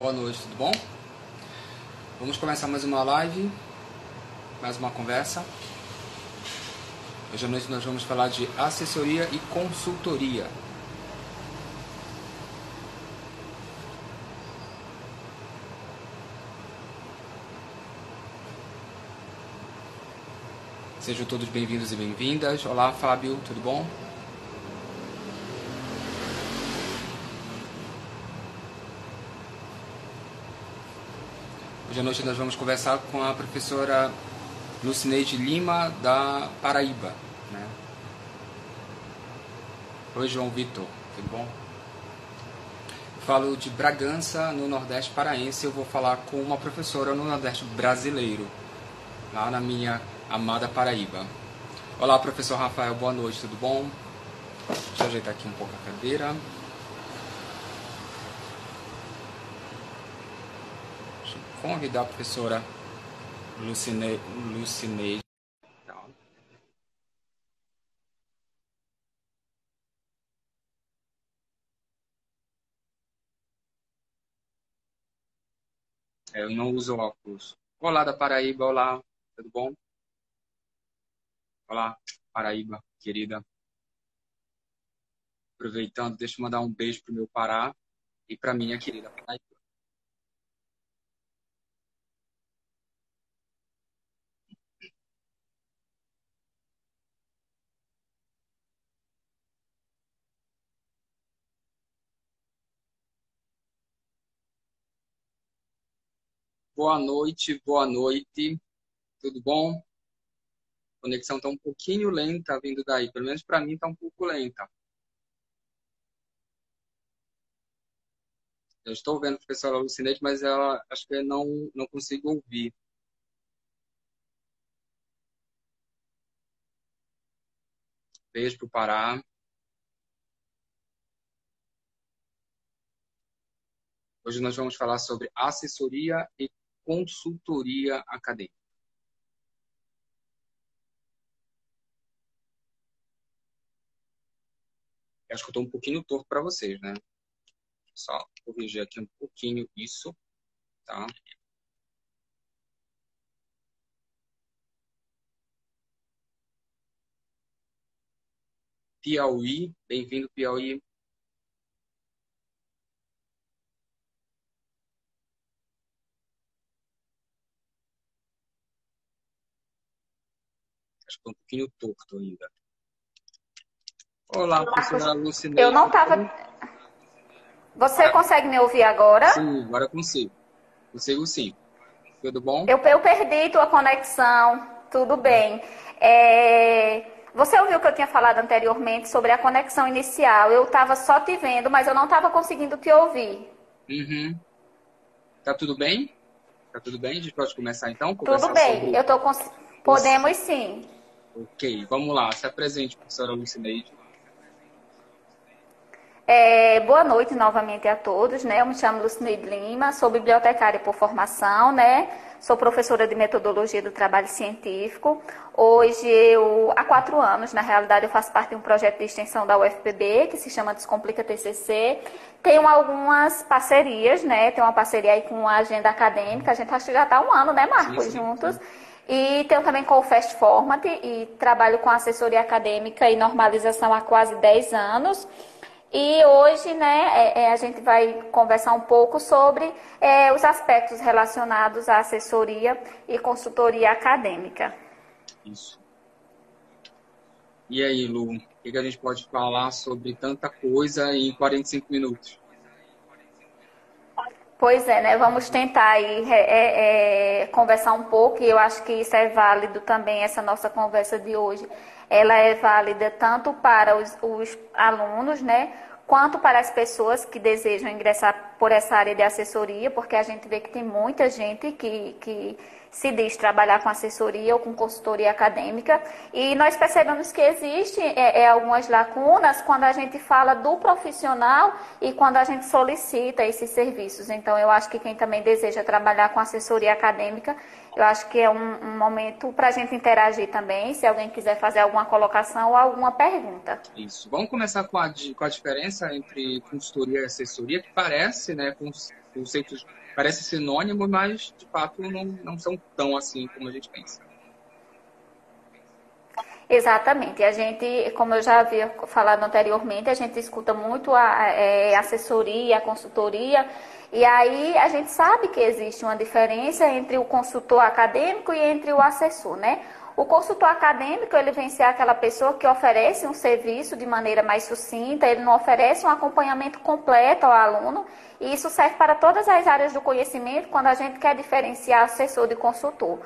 Boa noite, tudo bom? Vamos começar mais uma live, mais uma conversa. Hoje à noite nós vamos falar de assessoria e consultoria. Sejam todos bem-vindos e bem-vindas. Olá, Fábio, tudo bom? Hoje à noite nós vamos conversar com a professora Lucineide Lima, da Paraíba, né? Oi, João Vitor, tudo bom? Eu falo de Bragança, no Nordeste paraense. Eu vou falar com uma professora no Nordeste brasileiro, lá na minha amada Paraíba. Olá, professor Rafael, boa noite, tudo bom? Deixa eu ajeitar aqui um pouco a cadeira. Deixa eu convidar a professora Lucineide. Eu não uso óculos. Olá, da Paraíba, olá, tudo bom? Olá, Paraíba, querida. Aproveitando, deixa eu mandar um beijo pro meu Pará e pra minha querida Paraíba. Boa noite, tudo bom? A conexão tá um pouquinho lenta vindo daí, pelo menos pra mim tá um pouco lenta. Eu estou vendo a professora Lucineide, mas ela acho que eu não consigo ouvir. Beijo pro Pará. Hoje nós vamos falar sobre assessoria e consultoria acadêmica. Eu acho que eu estou um pouquinho torto para vocês, né? Só corrigir aqui um pouquinho isso, tá? Piauí, bem-vindo, Piauí. Acho que estou um pouquinho torto ainda. Olá, professora Lucineide. Eu não estava. Você consegue me ouvir agora? Sim, agora consigo. Consigo sim. Tudo bom? Eu perdi tua conexão. Tudo bem. Você ouviu o que eu tinha falado anteriormente sobre a conexão inicial? Eu estava só te vendo, mas eu não estava conseguindo te ouvir. Uhum. Tá tudo bem? Tá tudo bem? A gente pode começar então? Tudo bem. Podemos sim. Ok, vamos lá. Se apresente, professora Lucineide. Boa noite novamente a todos, né? Eu me chamo Lucineide Lima, sou bibliotecária por formação, né? Sou professora de metodologia do trabalho científico. Hoje, há 4 anos, na realidade, eu faço parte de um projeto de extensão da UFPB, que se chama Descomplica TCC. Tenho algumas parcerias, né? Tenho uma parceria aí com a Agenda Acadêmica, a gente acho que já está 1 ano, né, Marcos, juntos. E tenho também com o Fast Format e trabalho com assessoria acadêmica e normalização há quase 10 anos. E hoje, né, a gente vai conversar um pouco sobre os aspectos relacionados à assessoria e consultoria acadêmica. Isso. E aí, Lu, o que a gente pode falar sobre tanta coisa em 45 minutos? Pois é, né? Vamos tentar aí conversar um pouco, e eu acho que isso é válido também, essa nossa conversa de hoje. Ela é válida tanto para os alunos, né? Quanto para as pessoas que desejam ingressar por essa área de assessoria, porque a gente vê que tem muita gente que se diz trabalhar com assessoria ou com consultoria acadêmica, e nós percebemos que existem algumas lacunas quando a gente fala do profissional e quando a gente solicita esses serviços. Então, eu acho que quem também deseja trabalhar com assessoria acadêmica, eu acho que é um momento para a gente interagir também, se alguém quiser fazer alguma colocação ou alguma pergunta. Isso. Vamos começar com a diferença entre consultoria e assessoria, que parece, né, conceitos parecem sinônimos, mas de fato não são tão assim como a gente pensa. Exatamente. A gente, como eu já havia falado anteriormente, a gente escuta muito a assessoria, a consultoria, e aí a gente sabe que existe uma diferença entre o consultor acadêmico e entre o assessor, né? O consultor acadêmico, ele vem ser aquela pessoa que oferece um serviço de maneira mais sucinta, ele não oferece um acompanhamento completo ao aluno, e isso serve para todas as áreas do conhecimento quando a gente quer diferenciar assessor de consultor.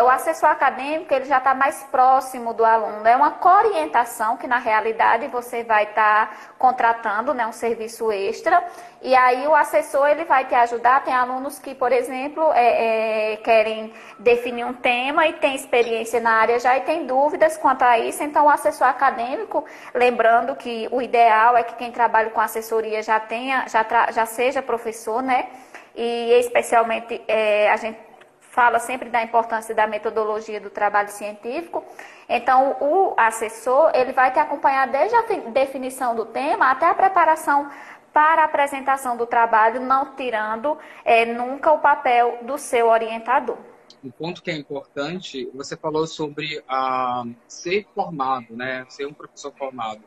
O assessor acadêmico, ele já está mais próximo do aluno, é uma coorientação que na realidade você vai estar contratando, né, um serviço extra, e aí o assessor ele vai te ajudar. Tem alunos que, por exemplo, querem definir um tema e tem experiência na área já e tem dúvidas quanto a isso, então o assessor acadêmico, lembrando que o ideal é que quem trabalha com assessoria já seja professor, né, e especialmente a gente fala sempre da importância da metodologia do trabalho científico. Então, o assessor, ele vai te acompanhar desde a definição do tema até a preparação para a apresentação do trabalho, não tirando nunca o papel do seu orientador. Um ponto que é importante, você falou sobre ser formado, né? Ser um professor formado.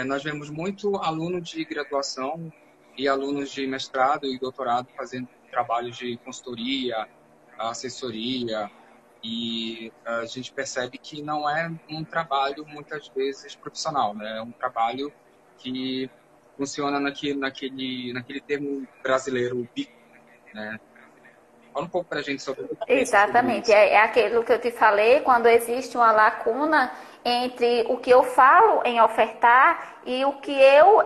Nós vemos muito aluno de graduação e alunos de mestrado e doutorado fazendo trabalhos de consultoria, assessoria, e a gente percebe que não é um trabalho muitas vezes profissional, né? É um trabalho que funciona naquele termo brasileiro bico, né? Fala um pouco para a gente sobre o que Exatamente, é aquilo que eu te falei, quando existe uma lacuna entre o que eu falo em ofertar e o que eu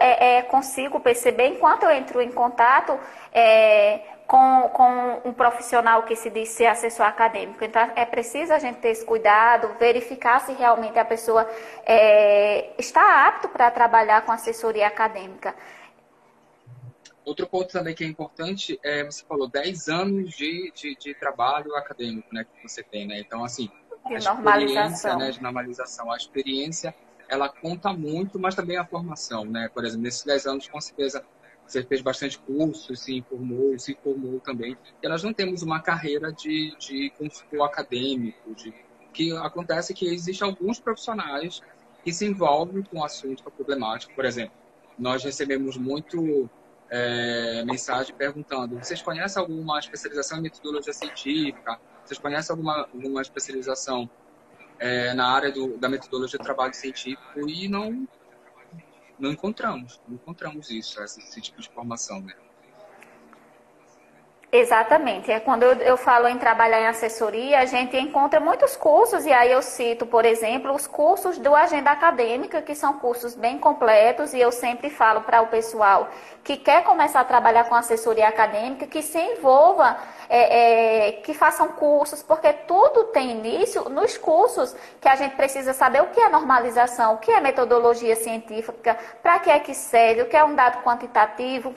consigo perceber enquanto eu entro em contato com um profissional que se diz ser assessor acadêmico. Então, é preciso a gente ter esse cuidado, verificar se realmente a pessoa está apto para trabalhar com assessoria acadêmica. Outro ponto também que é importante você falou 10 anos de trabalho acadêmico, né, que você tem, né? Então, assim, De a experiência, normalização. né, de normalização, a experiência, ela conta muito, mas também a formação, né? Por exemplo, nesses 10 anos, com certeza, você fez bastante curso, se formou também. E nós não temos uma carreira de consultor acadêmico, que acontece que existem alguns profissionais que se envolvem com o assunto, com a problemática. Por exemplo, nós recebemos muito mensagem perguntando: vocês conhecem alguma especialização em metodologia científica? Vocês conhecem alguma especialização na área da metodologia do trabalho científico? E não encontramos isso, esse tipo de formação, né? Exatamente. Quando eu falo em trabalhar em assessoria, a gente encontra muitos cursos, e aí eu cito, por exemplo, os cursos do Agenda Acadêmica, que são cursos bem completos, e eu sempre falo para o pessoal que quer começar a trabalhar com assessoria acadêmica, que se envolva, que façam cursos, porque tudo tem início nos cursos, que a gente precisa saber o que é normalização, o que é metodologia científica, para que é que serve, o que é um dado quantitativo,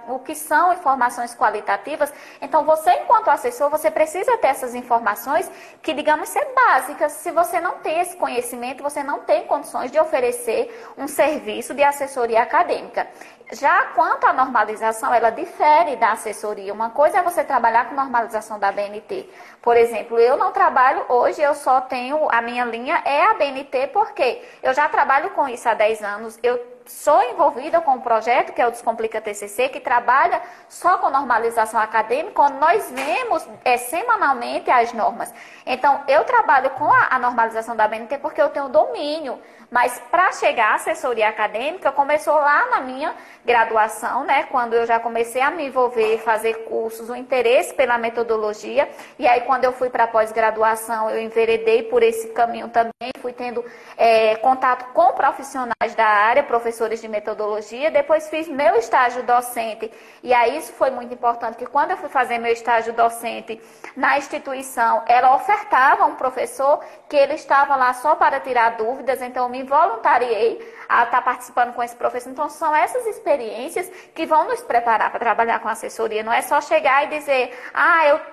o que são informações qualitativas. Então, você, enquanto assessor, você precisa ter essas informações que, digamos, ser básicas. Se você não tem esse conhecimento, você não tem condições de oferecer um serviço de assessoria acadêmica. Já quanto à normalização, ela difere da assessoria. Uma coisa é você trabalhar com normalização da BNT. Por exemplo, eu não trabalho hoje, eu só tenho, a minha linha é a BNT, porque eu já trabalho com isso há 10 anos, eu sou envolvida com um projeto que é o Descomplica TCC, que trabalha só com normalização acadêmica, onde nós vemos semanalmente as normas. Então, eu trabalho com a normalização da BNT porque eu tenho domínio, mas para chegar à assessoria acadêmica, começou lá na minha graduação, né, quando eu já comecei a me envolver, fazer cursos, o interesse pela metodologia, e aí quando eu fui para a pós-graduação, eu enveredei por esse caminho também, fui tendo contato com profissionais da área, professores de metodologia, depois fiz meu estágio docente, e aí isso foi muito importante, que quando eu fui fazer meu estágio docente na instituição, ela ofertava um professor que ele estava lá só para tirar dúvidas, então eu me voluntariei a estar participando com esse professor. Então, são essas experiências que vão nos preparar para trabalhar com assessoria. Não é só chegar e dizer,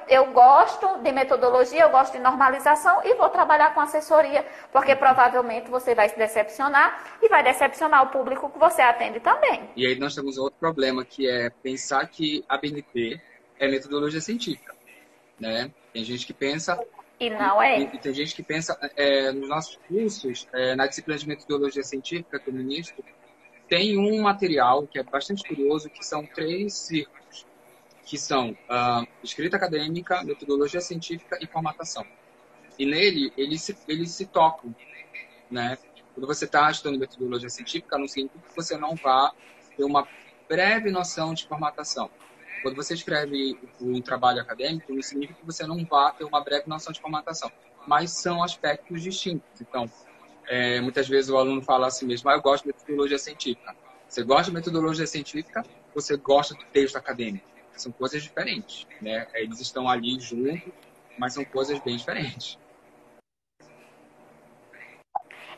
eu gosto de metodologia, eu gosto de normalização e vou trabalhar com assessoria, porque provavelmente você vai se decepcionar e vai decepcionar o público que você atende também. E aí nós temos outro problema, que é pensar que a BNT é metodologia científica, né? Tem gente que pensa E não é. e tem gente que pensa nos nossos cursos, na disciplina de metodologia científica que eu ministro, tem um material que é bastante curioso, que são 3 círculos, que são escrita acadêmica, metodologia científica e formatação. E nele, eles se tocam, né? Quando você está estudando metodologia científica, não significa que você não vá ter uma breve noção de formatação. Quando você escreve um trabalho acadêmico, não significa que você não vá ter uma breve noção de formatação, mas são aspectos distintos. Então, muitas vezes o aluno fala assim mesmo, eu gosto de metodologia científica. Você gosta de metodologia científica, você gosta do texto acadêmico. São coisas diferentes, né? Eles estão ali juntos, mas são coisas bem diferentes.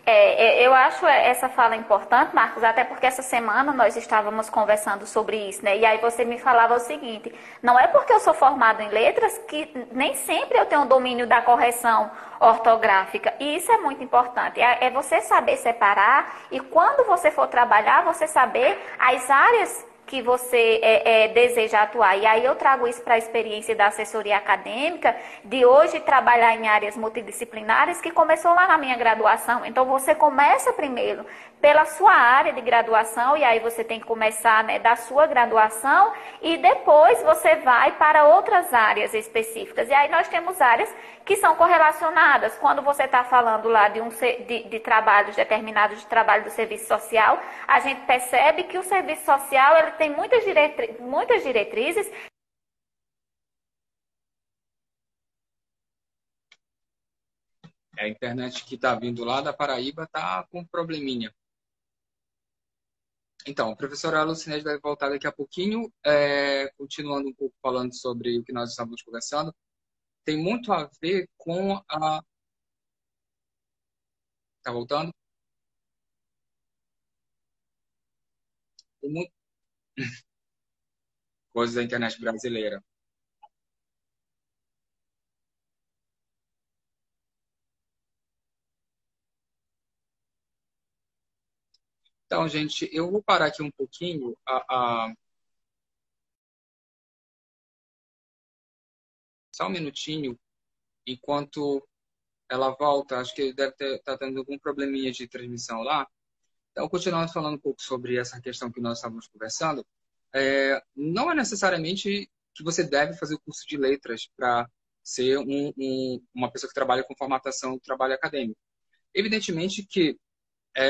Eu acho essa fala importante, Marcos, até porque essa semana nós estávamos conversando sobre isso, né? E aí você me falava o seguinte: não é porque eu sou formado em letras que nem sempre eu tenho domínio da correção ortográfica. E isso é muito importante. É você saber separar e quando você for trabalhar, você saber as áreas que você deseja atuar. E aí eu trago isso para a experiência da assessoria acadêmica, de hoje trabalhar em áreas multidisciplinares, que começou lá na minha graduação. Então, você começa primeiro pela sua área de graduação, e aí você tem que começar, né, da sua graduação, e depois você vai para outras áreas específicas. E aí nós temos áreas que são correlacionadas. Quando você está falando lá de trabalhos determinados, de trabalho do serviço social, a gente percebe que o serviço social ele tem muitas diretrizes. A internet que está vindo lá da Paraíba está com um probleminha. Então, a professora Lucineide vai voltar daqui a pouquinho, continuando um pouco falando sobre o que nós estávamos conversando. Tem muito a ver com a... Tá voltando? Tem muito... Coisas da internet brasileira. Então, gente, eu vou parar aqui um pouquinho, só um minutinho, enquanto ela volta. Acho que deve estar tendo algum probleminha de transmissão lá. Então, continuando falando um pouco sobre essa questão que nós estávamos conversando, não é necessariamente que você deve fazer o curso de letras para ser uma pessoa que trabalha com formatação, trabalho acadêmico. Evidentemente que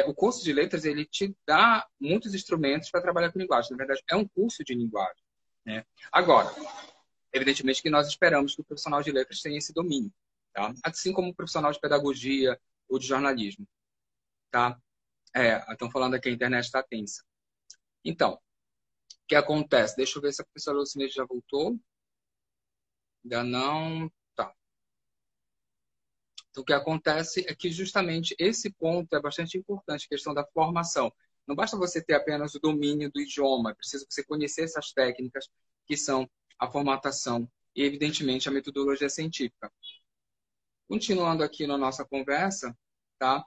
o curso de letras ele te dá muitos instrumentos para trabalhar com linguagem. Na verdade, é um curso de linguagem, né? Agora, evidentemente que nós esperamos que o profissional de letras tenha esse domínio, tá? Assim como o profissional de pedagogia ou de jornalismo, tá? Estão falando aqui que a internet está tensa. Então, o que acontece? Deixa eu ver se a professora Lucineide já voltou. Ainda não. Tá. Então, o que acontece é que justamente esse ponto é bastante importante, a questão da formação. Não basta você ter apenas o domínio do idioma, é preciso você conhecer essas técnicas que são a formatação e, evidentemente, a metodologia científica. Continuando aqui na nossa conversa, tá?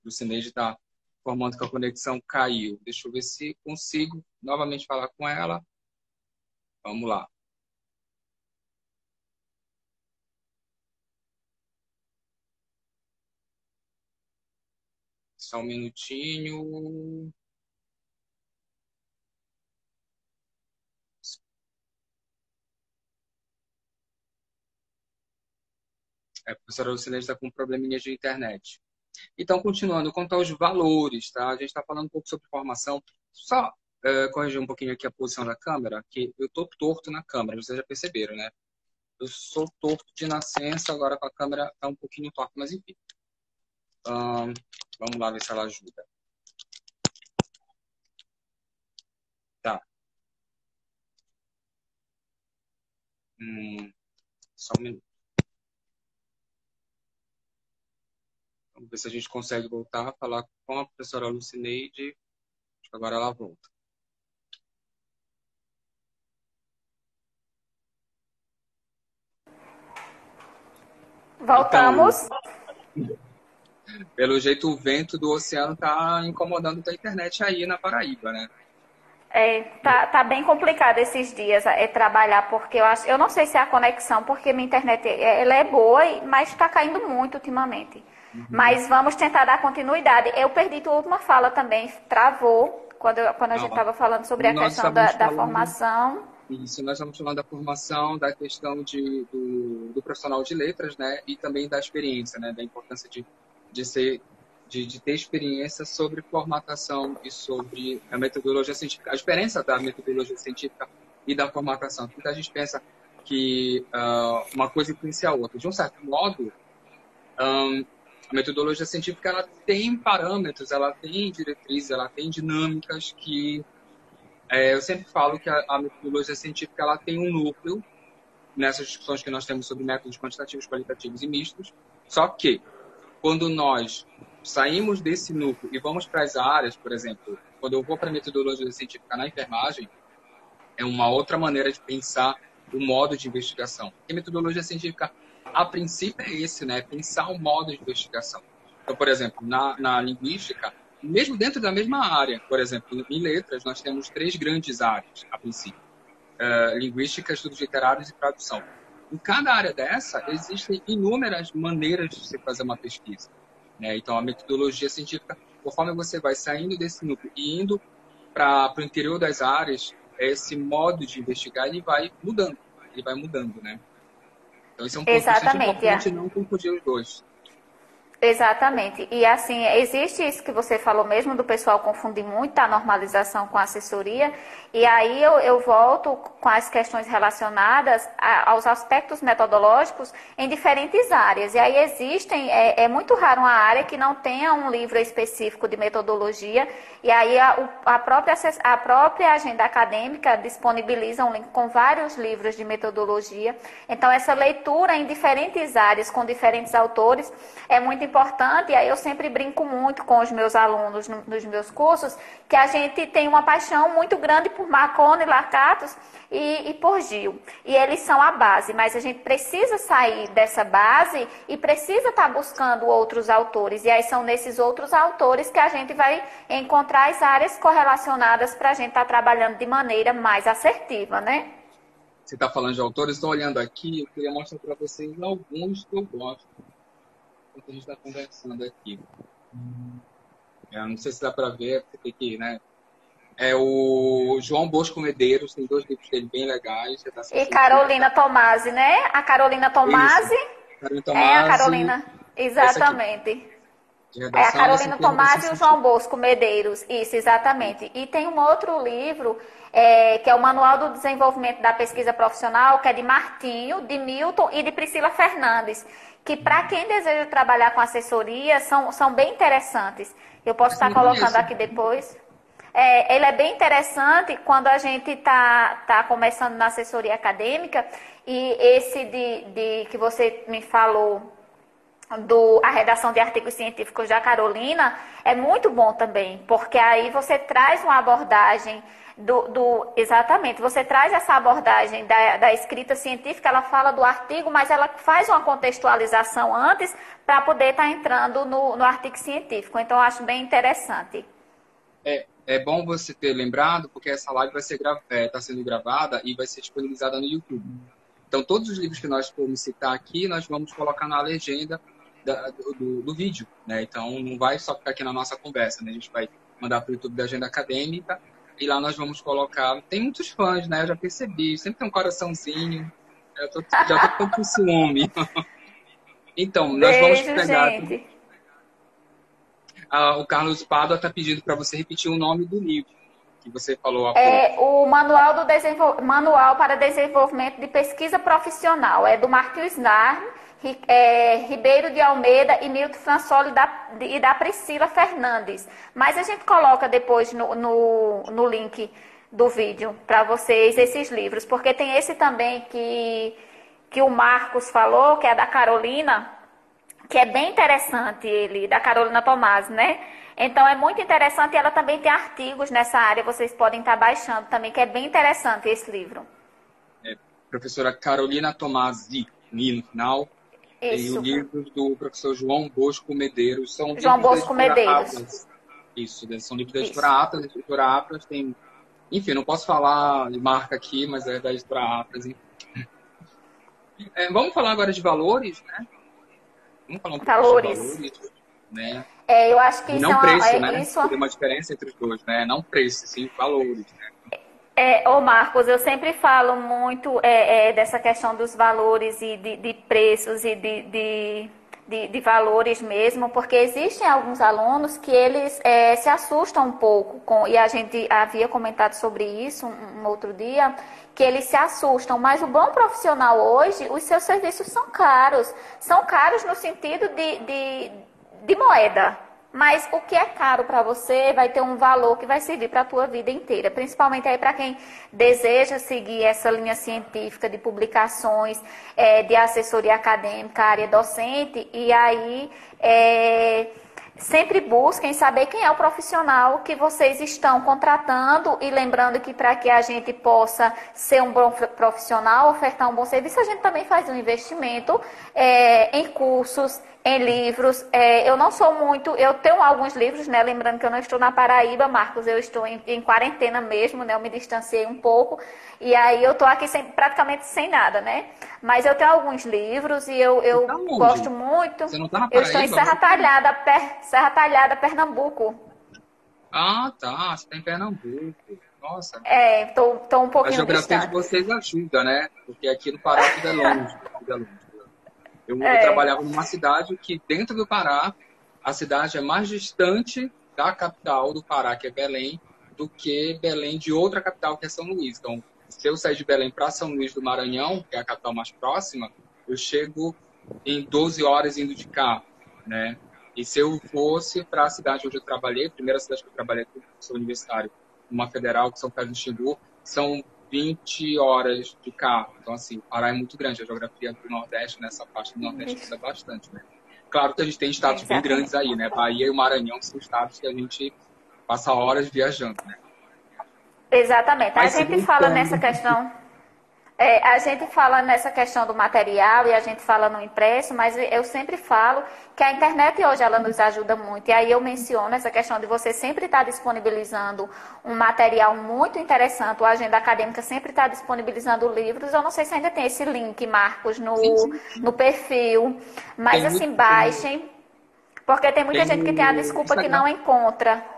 O Cineide está informando que a conexão caiu. Deixa eu ver se consigo novamente falar com ela. Vamos lá. Só um minutinho. A professora Lucineide está com um probleminha de internet. Então, continuando, quanto aos valores, tá? A gente está falando um pouco sobre formação. Só corrigir um pouquinho aqui a posição da câmera, que eu estou torto na câmera, vocês já perceberam, né? Eu sou torto de nascença, agora com a câmera está um pouquinho torta, mas enfim. Vamos lá ver se ela ajuda. Tá. Só um minuto. Vamos ver se a gente consegue voltar a falar com a professora Lucineide. Acho que agora ela volta. Então, Voltamos. pelo jeito, o vento do oceano está incomodando a internet aí na Paraíba, né? Tá bem complicado esses dias trabalhar, porque eu não sei se é a conexão, porque minha internet ela é boa, mas está caindo muito ultimamente. Uhum. Mas vamos tentar dar continuidade. Eu perdi tua última fala também, travou, quando a gente Ah, estava falando sobre a nós questão estávamos da falando formação. isso, nós estamos falando da formação, da questão do profissional de letras, né? E também da experiência, né? Da importância de ser de ter experiência sobre formatação e sobre a metodologia científica, a experiência da metodologia científica e da formatação. Muita gente pensa que uma coisa influencia a outra. De um certo modo, a metodologia científica ela tem parâmetros, ela tem diretrizes, ela tem dinâmicas que eu sempre falo que a metodologia científica ela tem um núcleo nessas discussões que nós temos sobre métodos quantitativos, qualitativos e mistos, só que quando nós saímos desse núcleo e vamos para as áreas, por exemplo, quando eu vou para a metodologia científica na enfermagem, é uma outra maneira de pensar o modo de investigação. Porque a metodologia científica, a princípio, é esse, né? Pensar o modo de investigação. Então, por exemplo, na linguística, mesmo dentro da mesma área, por exemplo, em letras, nós temos 3 grandes áreas, a princípio. Linguística, estudos literários e tradução. Em cada área dessa, existem inúmeras maneiras de se fazer uma pesquisa, né? Então, a metodologia científica, conforme você vai saindo desse núcleo e indo para o interior das áreas, esse modo de investigar ele vai mudando, né? Então, esse é um ponto bastante Exatamente. importante, não confundir os dois. Exatamente. E assim, existe isso que você falou mesmo do pessoal confundir muito a normalização com a assessoria. E aí eu volto com as questões relacionadas aos aspectos metodológicos em diferentes áreas. E aí existem, é muito raro uma área que não tenha um livro específico de metodologia. E aí a própria agenda acadêmica disponibiliza um link com vários livros de metodologia. Então essa leitura em diferentes áreas, com diferentes autores, é muito importante. E aí eu sempre brinco muito com os meus alunos nos meus cursos, que a gente tem uma paixão muito grande por Marconi, Lakatos e por Gil. E eles são a base, mas a gente precisa sair dessa base e precisa estar buscando outros autores. E aí são nesses outros autores que a gente vai encontrar as áreas correlacionadas para a gente estar trabalhando de maneira mais assertiva, né? Você está falando de autores, estou olhando aqui, eu queria mostrar para vocês alguns que eu gosto, enquanto a gente está conversando aqui. Não sei se dá para ver, porque tem que, né? É o João Bosco Medeiros, tem 2 livros dele bem legais. Você tá E assistindo Carolina Tomasi, né? A Carolina isso. Tomasi Carolina é a Tomasi, Carolina, esse aqui, exatamente. de É a redação, esse Carolina aqui é redação Tomasi e o João científica. Bosco Medeiros, isso, exatamente. E tem um outro livro, que é o Manual do Desenvolvimento da Pesquisa Profissional, que é de Martinho, de Milton e de Priscila Fernandes, que para quem deseja trabalhar com assessoria, são bem interessantes. Eu posso Esse eu estar não colocando conheço. aqui depois. Ele é bem interessante quando a gente está começando na assessoria acadêmica, e esse que você me falou, a redação de artigos científicos da Carolina, é muito bom também, porque aí você traz uma abordagem exatamente, você traz essa abordagem da escrita científica, ela fala do artigo, mas ela faz uma contextualização antes para poder estar entrando no artigo científico. Então, eu acho bem interessante. É bom você ter lembrado, porque essa live vai ser tá sendo gravada e vai ser disponibilizada no YouTube. Então, todos os livros que nós formos citar aqui, nós vamos colocar na legenda do vídeo, né? Então, não vai só ficar aqui na nossa conversa, né? A gente vai mandar para o YouTube da Agenda Acadêmica e lá nós vamos colocar. Tem muitos fãs, né? Eu já percebi, sempre tem um coraçãozinho. Já tô ficando com ciúme. Então, nós vamos Beijo, pegar. gente. O Carlos Pádua está pedindo para você repetir o nome do livro que você falou há pouco. O Manual para Desenvolvimento de Pesquisa Profissional. É do Marquinhos Narni, Ribeiro de Almeida e Milton Fransoli e da Priscila Fernandes. Mas a gente coloca depois no link do vídeo para vocês esses livros, porque tem esse também que o Marcos falou, que é da Carolina, que é bem interessante, ele, da Carolina Tomasi, né? Então é muito interessante e ela também tem artigos nessa área, vocês podem estar baixando também, que é bem interessante esse livro. Professora Carolina Tomasi, no final, e o Isso, livro do professor João Bosco Medeiros, são João livros da Bosco editora Medeiros. Atlas. Isso, são livros da editora Isso. Atlas. A editora Atlas tem... Enfim, não posso falar de marca aqui, mas é da editora Atlas. Vamos falar agora de valores, né? Vamos falar um pouco de Valores. valores, né? Eu acho que E isso não preço, né? isso. Tem uma diferença entre os dois, né? Não preço, sim valores, né? Ô Marcos, eu sempre falo muito dessa questão dos valores e de preços e de valores mesmo, porque existem alguns alunos que eles se assustam um pouco e a gente havia comentado sobre isso um outro dia, que eles se assustam, mas o bom profissional hoje, os seus serviços são caros no sentido de moeda. Mas o que é caro para você vai ter um valor que vai servir para a tua vida inteira. Principalmente aí para quem deseja seguir essa linha científica de publicações, de assessoria acadêmica, área docente. E aí sempre busquem saber quem é o profissional que vocês estão contratando. E lembrando que para que a gente possa ser um bom profissional, ofertar um bom serviço, a gente também faz um investimento em cursos, em livros. Eu não sou muito... Eu tenho alguns livros, né? Lembrando que eu não estou na Paraíba, Marcos. Eu estou em quarentena mesmo, né? Eu me distanciei um pouco. E aí eu estou aqui praticamente sem nada, né? Mas eu tenho alguns livros e eu Tá gosto onde? muito. Você não tá na Eu estou em Paraíba? Serra Talhada, Pernambuco. Ah, tá. Você está em Pernambuco. Nossa. Estou um A pouquinho geografia de distante. vocês ajuda, né? Porque aqui no Pará tudo é longe. Tudo é longe. Eu trabalhava numa cidade que, dentro do Pará, a cidade é mais distante da capital do Pará, que é Belém, do que Belém de outra capital, que é São Luís. Então, se eu sair de Belém para São Luís do Maranhão, que é a capital mais próxima, eu chego em 12 horas indo de carro, né? E se eu fosse para a cidade onde eu trabalhei, a primeira cidade que eu trabalhei como professor universitário, uma federal, que São Pedro do Xingu, são 20 horas de carro. Então, assim, o Pará é muito grande. A geografia do Nordeste, nessa parte do Nordeste, ajuda bastante, né? Claro que a gente tem estados bem grandes aí, né? Bahia e o Maranhão são estados que a gente passa horas viajando, né? Exatamente. Mas A gente fala nessa questão... a gente fala nessa questão do material e a gente fala no impresso, mas eu sempre falo que a internet hoje ela nos ajuda muito. E aí eu menciono essa questão de você sempre estar disponibilizando um material muito interessante. A Agenda Acadêmica sempre está disponibilizando livros. Eu não sei se ainda tem esse link, Marcos, no perfil. Mas tem assim, baixem, porque tem muita gente que tem a desculpa Instagram. Que não encontra.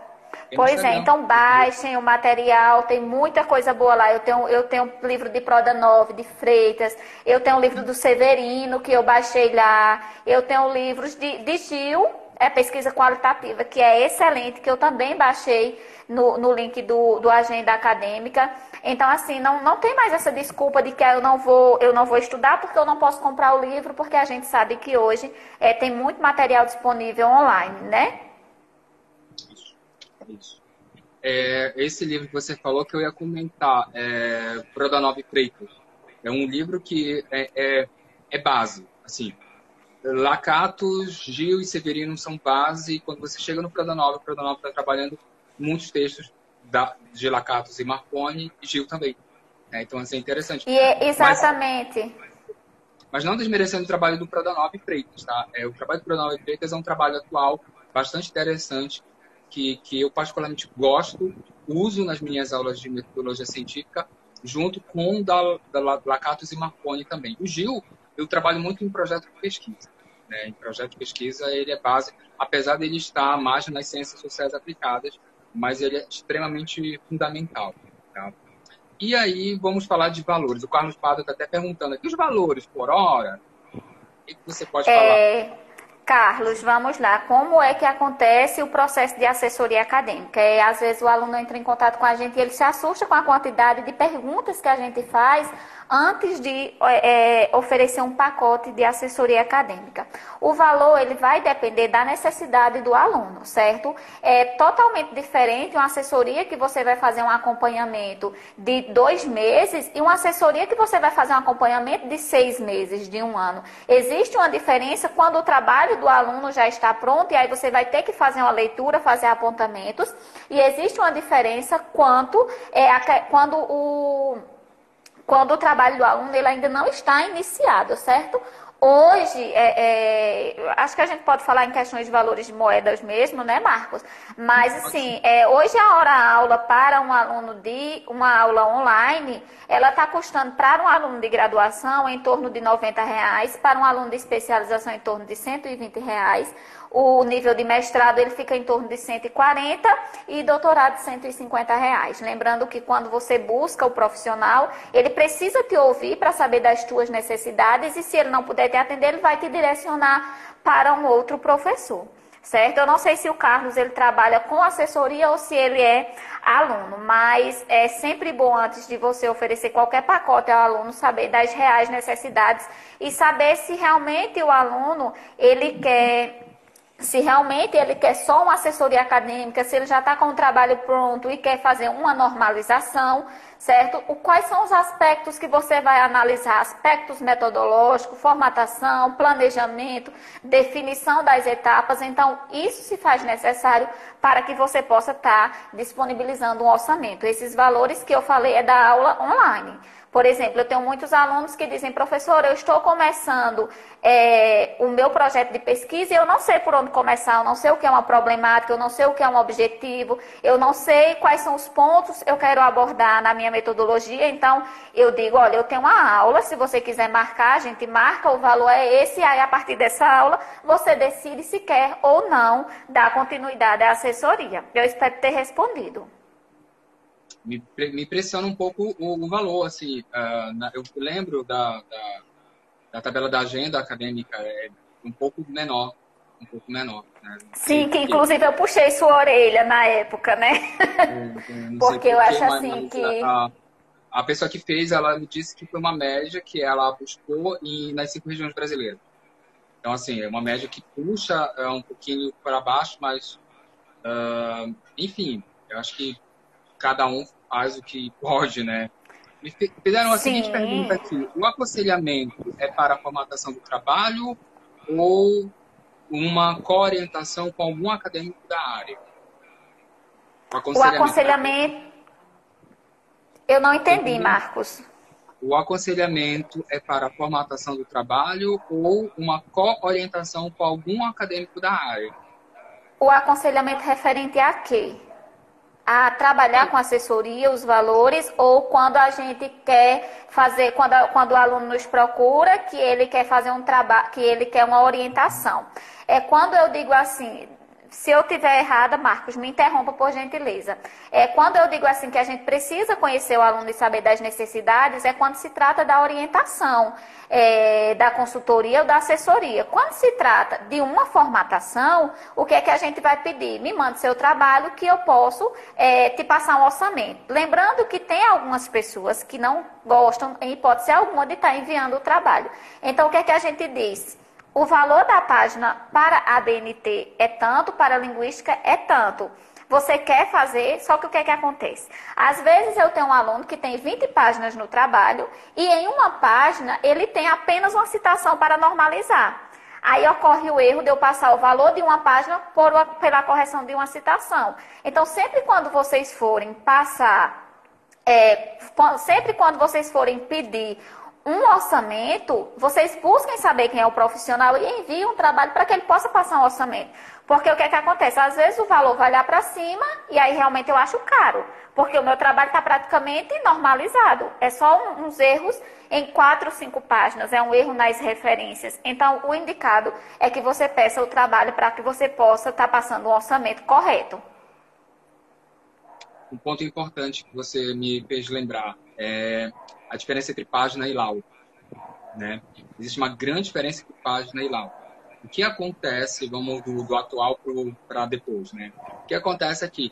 Pois então baixem o material, tem muita coisa boa lá. Eu tenho livro de Prodanov, de Freitas, eu tenho o livro do Severino, que eu baixei lá, eu tenho livros de Gil, pesquisa qualitativa, que é excelente, que eu também baixei no link do Agenda Acadêmica. Então, assim, não tem mais essa desculpa de que eu não vou estudar porque eu não posso comprar o livro, porque a gente sabe que hoje tem muito material disponível online, né? Isso. Esse livro que você falou que eu ia comentar, Prodanov Freitas. É um livro que é base, assim. Lakatos, Gil e Severino são base, e quando você chega no Prodanov, o Prodanov está trabalhando muitos textos de Lakatos e Marconi, e Gil também. Então, assim, é interessante. Exatamente. Mas não desmerecendo o trabalho do Prodanov Freitas, tá? O trabalho do Prodanov Freitas é um trabalho atual, bastante interessante, que eu particularmente gosto, uso nas minhas aulas de metodologia científica, junto com da Lakatos e Marconi também. O Gil, eu trabalho muito em projeto de pesquisa. Né? Em projeto de pesquisa, ele é base, apesar de ele estar mais nas ciências sociais aplicadas, mas ele é extremamente fundamental. Tá? E aí, vamos falar de valores. O Carlos Pado está até perguntando aqui, os valores por hora? O que você pode falar? Carlos, vamos lá. Como é que acontece o processo de assessoria acadêmica? Às vezes o aluno entra em contato com a gente e ele se assusta com a quantidade de perguntas que a gente faz antes de oferecer um pacote de assessoria acadêmica. O valor ele vai depender da necessidade do aluno, certo? É totalmente diferente uma assessoria que você vai fazer um acompanhamento de 2 meses e uma assessoria que você vai fazer um acompanhamento de 6 meses, de 1 ano. Existe uma diferença quando o trabalho do aluno já está pronto, e aí você vai ter que fazer uma leitura, fazer apontamentos, e existe uma diferença quando o trabalho do aluno ele ainda não está iniciado, certo? Hoje, acho que a gente pode falar em questões de valores de moedas mesmo, né, Marcos? Mas, assim, hoje a hora-aula para um aluno de uma aula online, ela está custando para um aluno de graduação em torno de R$ 90, para um aluno de especialização em torno de R$ 120. O nível de mestrado ele fica em torno de 140 e doutorado de R$ 150. Lembrando que quando você busca o profissional, ele precisa te ouvir para saber das tuas necessidades, e se ele não puder te atender, ele vai te direcionar para um outro professor, certo? Eu não sei se o Carlos ele trabalha com assessoria ou se ele é aluno, mas é sempre bom, antes de você oferecer qualquer pacote ao aluno, saber das reais necessidades e saber se realmente o aluno se realmente ele quer só uma assessoria acadêmica, se ele já está com o trabalho pronto e quer fazer uma normalização, certo? Quais são os aspectos que você vai analisar? Aspectos metodológicos, formatação, planejamento, definição das etapas. Então, isso se faz necessário para que você possa estar disponibilizando um orçamento. Esses valores que eu falei é da aula online. Por exemplo, eu tenho muitos alunos que dizem, professor, eu estou começando o meu projeto de pesquisa e eu não sei por onde começar, eu não sei o que é uma problemática, eu não sei o que é um objetivo, eu não sei quais são os pontos que eu quero abordar na minha metodologia. Então, eu digo, olha, eu tenho uma aula, se você quiser marcar, a gente marca, o valor é esse, aí a partir dessa aula você decide se quer ou não dar continuidade à assessoria. Eu espero ter respondido. Me impressiona um pouco o valor, assim, eu lembro da tabela da agenda acadêmica, é um pouco menor, né? Sim, que inclusive eu puxei sua orelha na época, né? Porque eu acho assim que... A pessoa que fez, ela me disse que foi uma média que ela buscou nas 5 regiões brasileiras. Então, assim, é uma média que puxa um pouquinho para baixo, mas, enfim, eu acho que cada um faz o que pode, né? Me fizeram a seguinte pergunta aqui. O aconselhamento é para a formatação do trabalho ou uma coorientação com algum acadêmico da área? O aconselhamento... Eu não entendi, Marcos. O aconselhamento é para a formatação do trabalho ou uma coorientação com algum acadêmico da área? O aconselhamento referente a quê? A trabalhar com assessoria, os valores, ou quando a gente quer fazer, quando o aluno nos procura, que ele quer fazer um trabalho, que ele quer uma orientação. É quando eu digo assim, se eu estiver errada, Marcos, me interrompa por gentileza. Quando eu digo assim que a gente precisa conhecer o aluno e saber das necessidades, é quando se trata da orientação, da consultoria ou da assessoria. Quando se trata de uma formatação, o que é que a gente vai pedir? Me mande seu trabalho que eu posso te passar um orçamento. Lembrando que tem algumas pessoas que não gostam, em hipótese alguma, de estar enviando o trabalho. Então, o que é que a gente diz? O valor da página para a DNT é tanto, para a linguística é tanto. Você quer fazer, só que o que é que acontece? Às vezes eu tenho um aluno que tem 20 páginas no trabalho e em uma página ele tem apenas uma citação para normalizar. Aí ocorre o erro de eu passar o valor de uma página pela correção de uma citação. Então, sempre quando vocês forem pedir um orçamento, vocês busquem saber quem é o profissional e enviem um trabalho para que ele possa passar um orçamento. Porque o que é que acontece? Às vezes o valor vai lá para cima e aí realmente eu acho caro. Porque o meu trabalho está praticamente normalizado. É só uns erros em 4 ou 5 páginas. É um erro nas referências. Então, o indicado é que você peça o trabalho para que você possa estar passando um orçamento correto. Um ponto importante que você me fez lembrar é a diferença entre página e laudo, né? Existe uma grande diferença entre página e laudo. O que acontece, vamos do atual para depois, né? O que acontece aqui?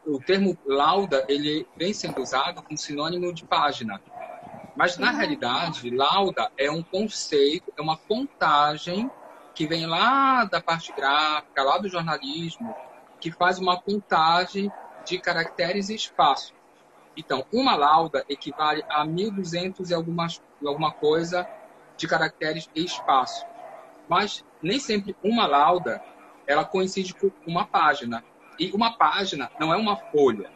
O termo lauda, ele vem sendo usado como sinônimo de página. Mas, na realidade, lauda é um conceito, é uma contagem que vem lá da parte gráfica, lá do jornalismo, que faz uma contagem de caracteres e espaço. Então, uma lauda equivale a 1.200 e alguma coisa de caracteres e espaço. Mas nem sempre uma lauda ela coincide com uma página. E uma página não é uma folha,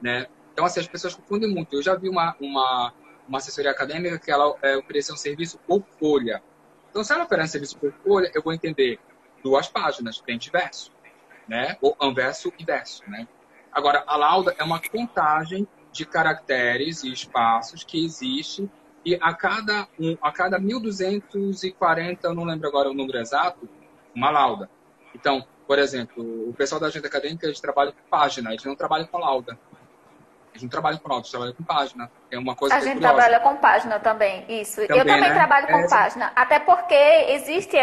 né? Então, assim, as pessoas confundem muito. Eu já vi uma assessoria acadêmica que ela oferece um serviço por folha. Então, se ela oferece serviço por folha, eu vou entender 2 páginas, frente e verso, né? Ou anverso e verso, né? Agora, a lauda é uma contagem de caracteres e espaços que existe e a cada 1240, eu não lembro agora o número exato, uma lauda. Então, por exemplo, o pessoal da agenda acadêmica, eles trabalham com página, eles não trabalham com lauda. Eles não trabalham com lauda, eles trabalham com página. É uma coisa A que é gente curiosa. trabalha com página também, isso. Eu Também, também né? trabalho com página, até porque existe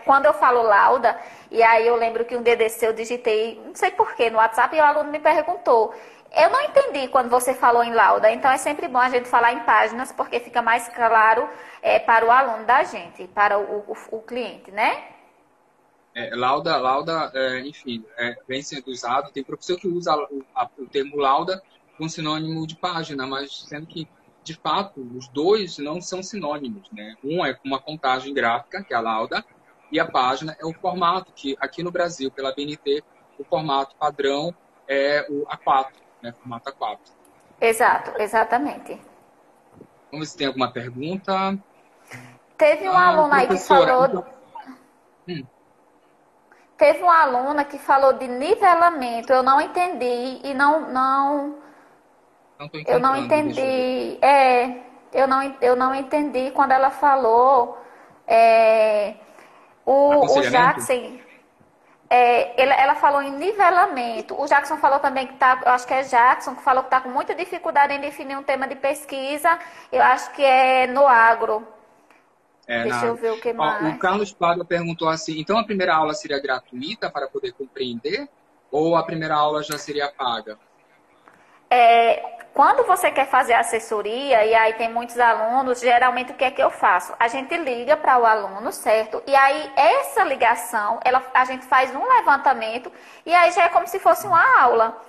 quando eu falo lauda, e aí eu lembro que um DDC eu digitei, não sei porquê, no WhatsApp, e o aluno me perguntou. Eu não entendi quando você falou em lauda, então é sempre bom a gente falar em páginas, porque fica mais claro para o aluno da gente, para o cliente, né? Lauda, enfim, vem sendo usado. Tem professor que usa o termo lauda com sinônimo de página, mas sendo que, de fato, os dois não são sinônimos, né? Um é uma contagem gráfica, que é a lauda, e a página é o formato, que aqui no Brasil, pela BNT, o formato padrão é o A4, né? Formato A4. Exato, exatamente. Vamos ver se tem alguma pergunta. Teve um aluno aí que Professora, falou. então, hum, Teve uma aluna que falou de nivelamento, eu não entendi e não estou eu não encontrando, deixa eu ver. entendi, eu não entendi quando ela falou, é, o Aconselhamento? Jackson, ela falou em nivelamento, o Jackson falou também que tá, eu acho que é Jackson, que falou que está com muita dificuldade em definir um tema de pesquisa, eu acho que é no agro, deixa eu Nada. ver o que Ó, o mais. Carlos Pádua perguntou assim, então a primeira aula seria gratuita para poder compreender? Ou a primeira aula já seria paga? Quando você quer fazer assessoria, e aí tem muitos alunos, geralmente o que é que eu faço? A gente liga para o aluno, certo? E aí essa ligação, a gente faz um levantamento e aí já é como se fosse uma aula.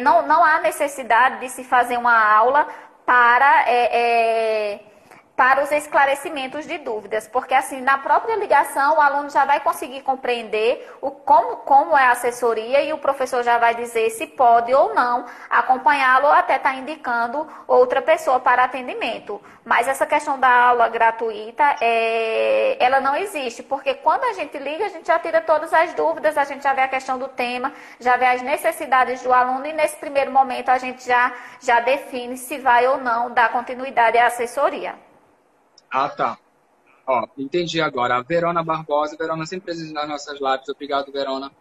Não há necessidade de se fazer uma aula para para os esclarecimentos de dúvidas, porque assim, na própria ligação, o aluno já vai conseguir compreender como é a assessoria e o professor já vai dizer se pode ou não acompanhá-lo ou até estar indicando outra pessoa para atendimento. Mas essa questão da aula gratuita, ela não existe, porque quando a gente liga, a gente já tira todas as dúvidas, a gente já vê a questão do tema, já vê as necessidades do aluno e nesse primeiro momento a gente já define se vai ou não dar continuidade à assessoria. Ah, tá. Ó, entendi agora. A Verona Barbosa, Verona sempre presente nas nossas lives, obrigado, Verona.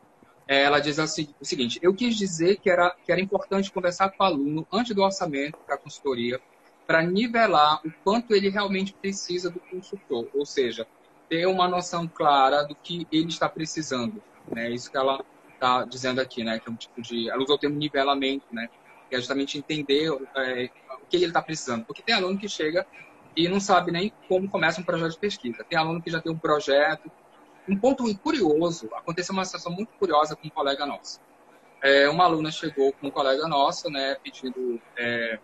Ela diz assim, o seguinte, eu quis dizer que era importante conversar com o aluno antes do orçamento para a consultoria, para nivelar o quanto ele realmente precisa do consultor, ou seja, ter uma noção clara do que ele está precisando, né? Isso que ela está dizendo aqui, né? Que é um tipo de... Ela usou o termo nivelamento, né? Que é justamente entender o que ele está precisando. Porque tem aluno que chega e não sabe nem como começa um projeto de pesquisa. Tem aluno que já tem um projeto. Um ponto curioso, aconteceu uma situação muito curiosa com um colega nosso. Uma aluna chegou com um colega nosso, né,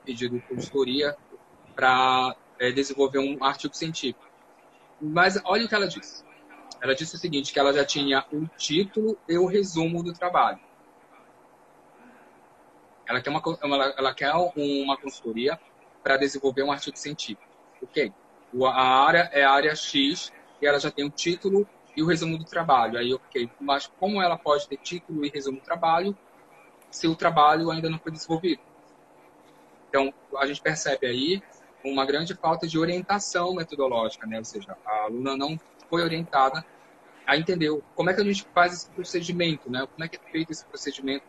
pedindo consultoria para desenvolver um artigo científico. Mas olha o que ela disse. Ela disse o seguinte, que ela já tinha o título e o resumo do trabalho. Ela quer uma consultoria para desenvolver um artigo científico. Ok? A área é a área X e ela já tem o título e o resumo do trabalho. Aí, ok, mas como ela pode ter título e resumo do trabalho se o trabalho ainda não foi desenvolvido? Então, a gente percebe aí uma grande falta de orientação metodológica, né? Ou seja, a aluna não foi orientada a entender como é que a gente faz esse procedimento, né? Como é que é feito esse procedimento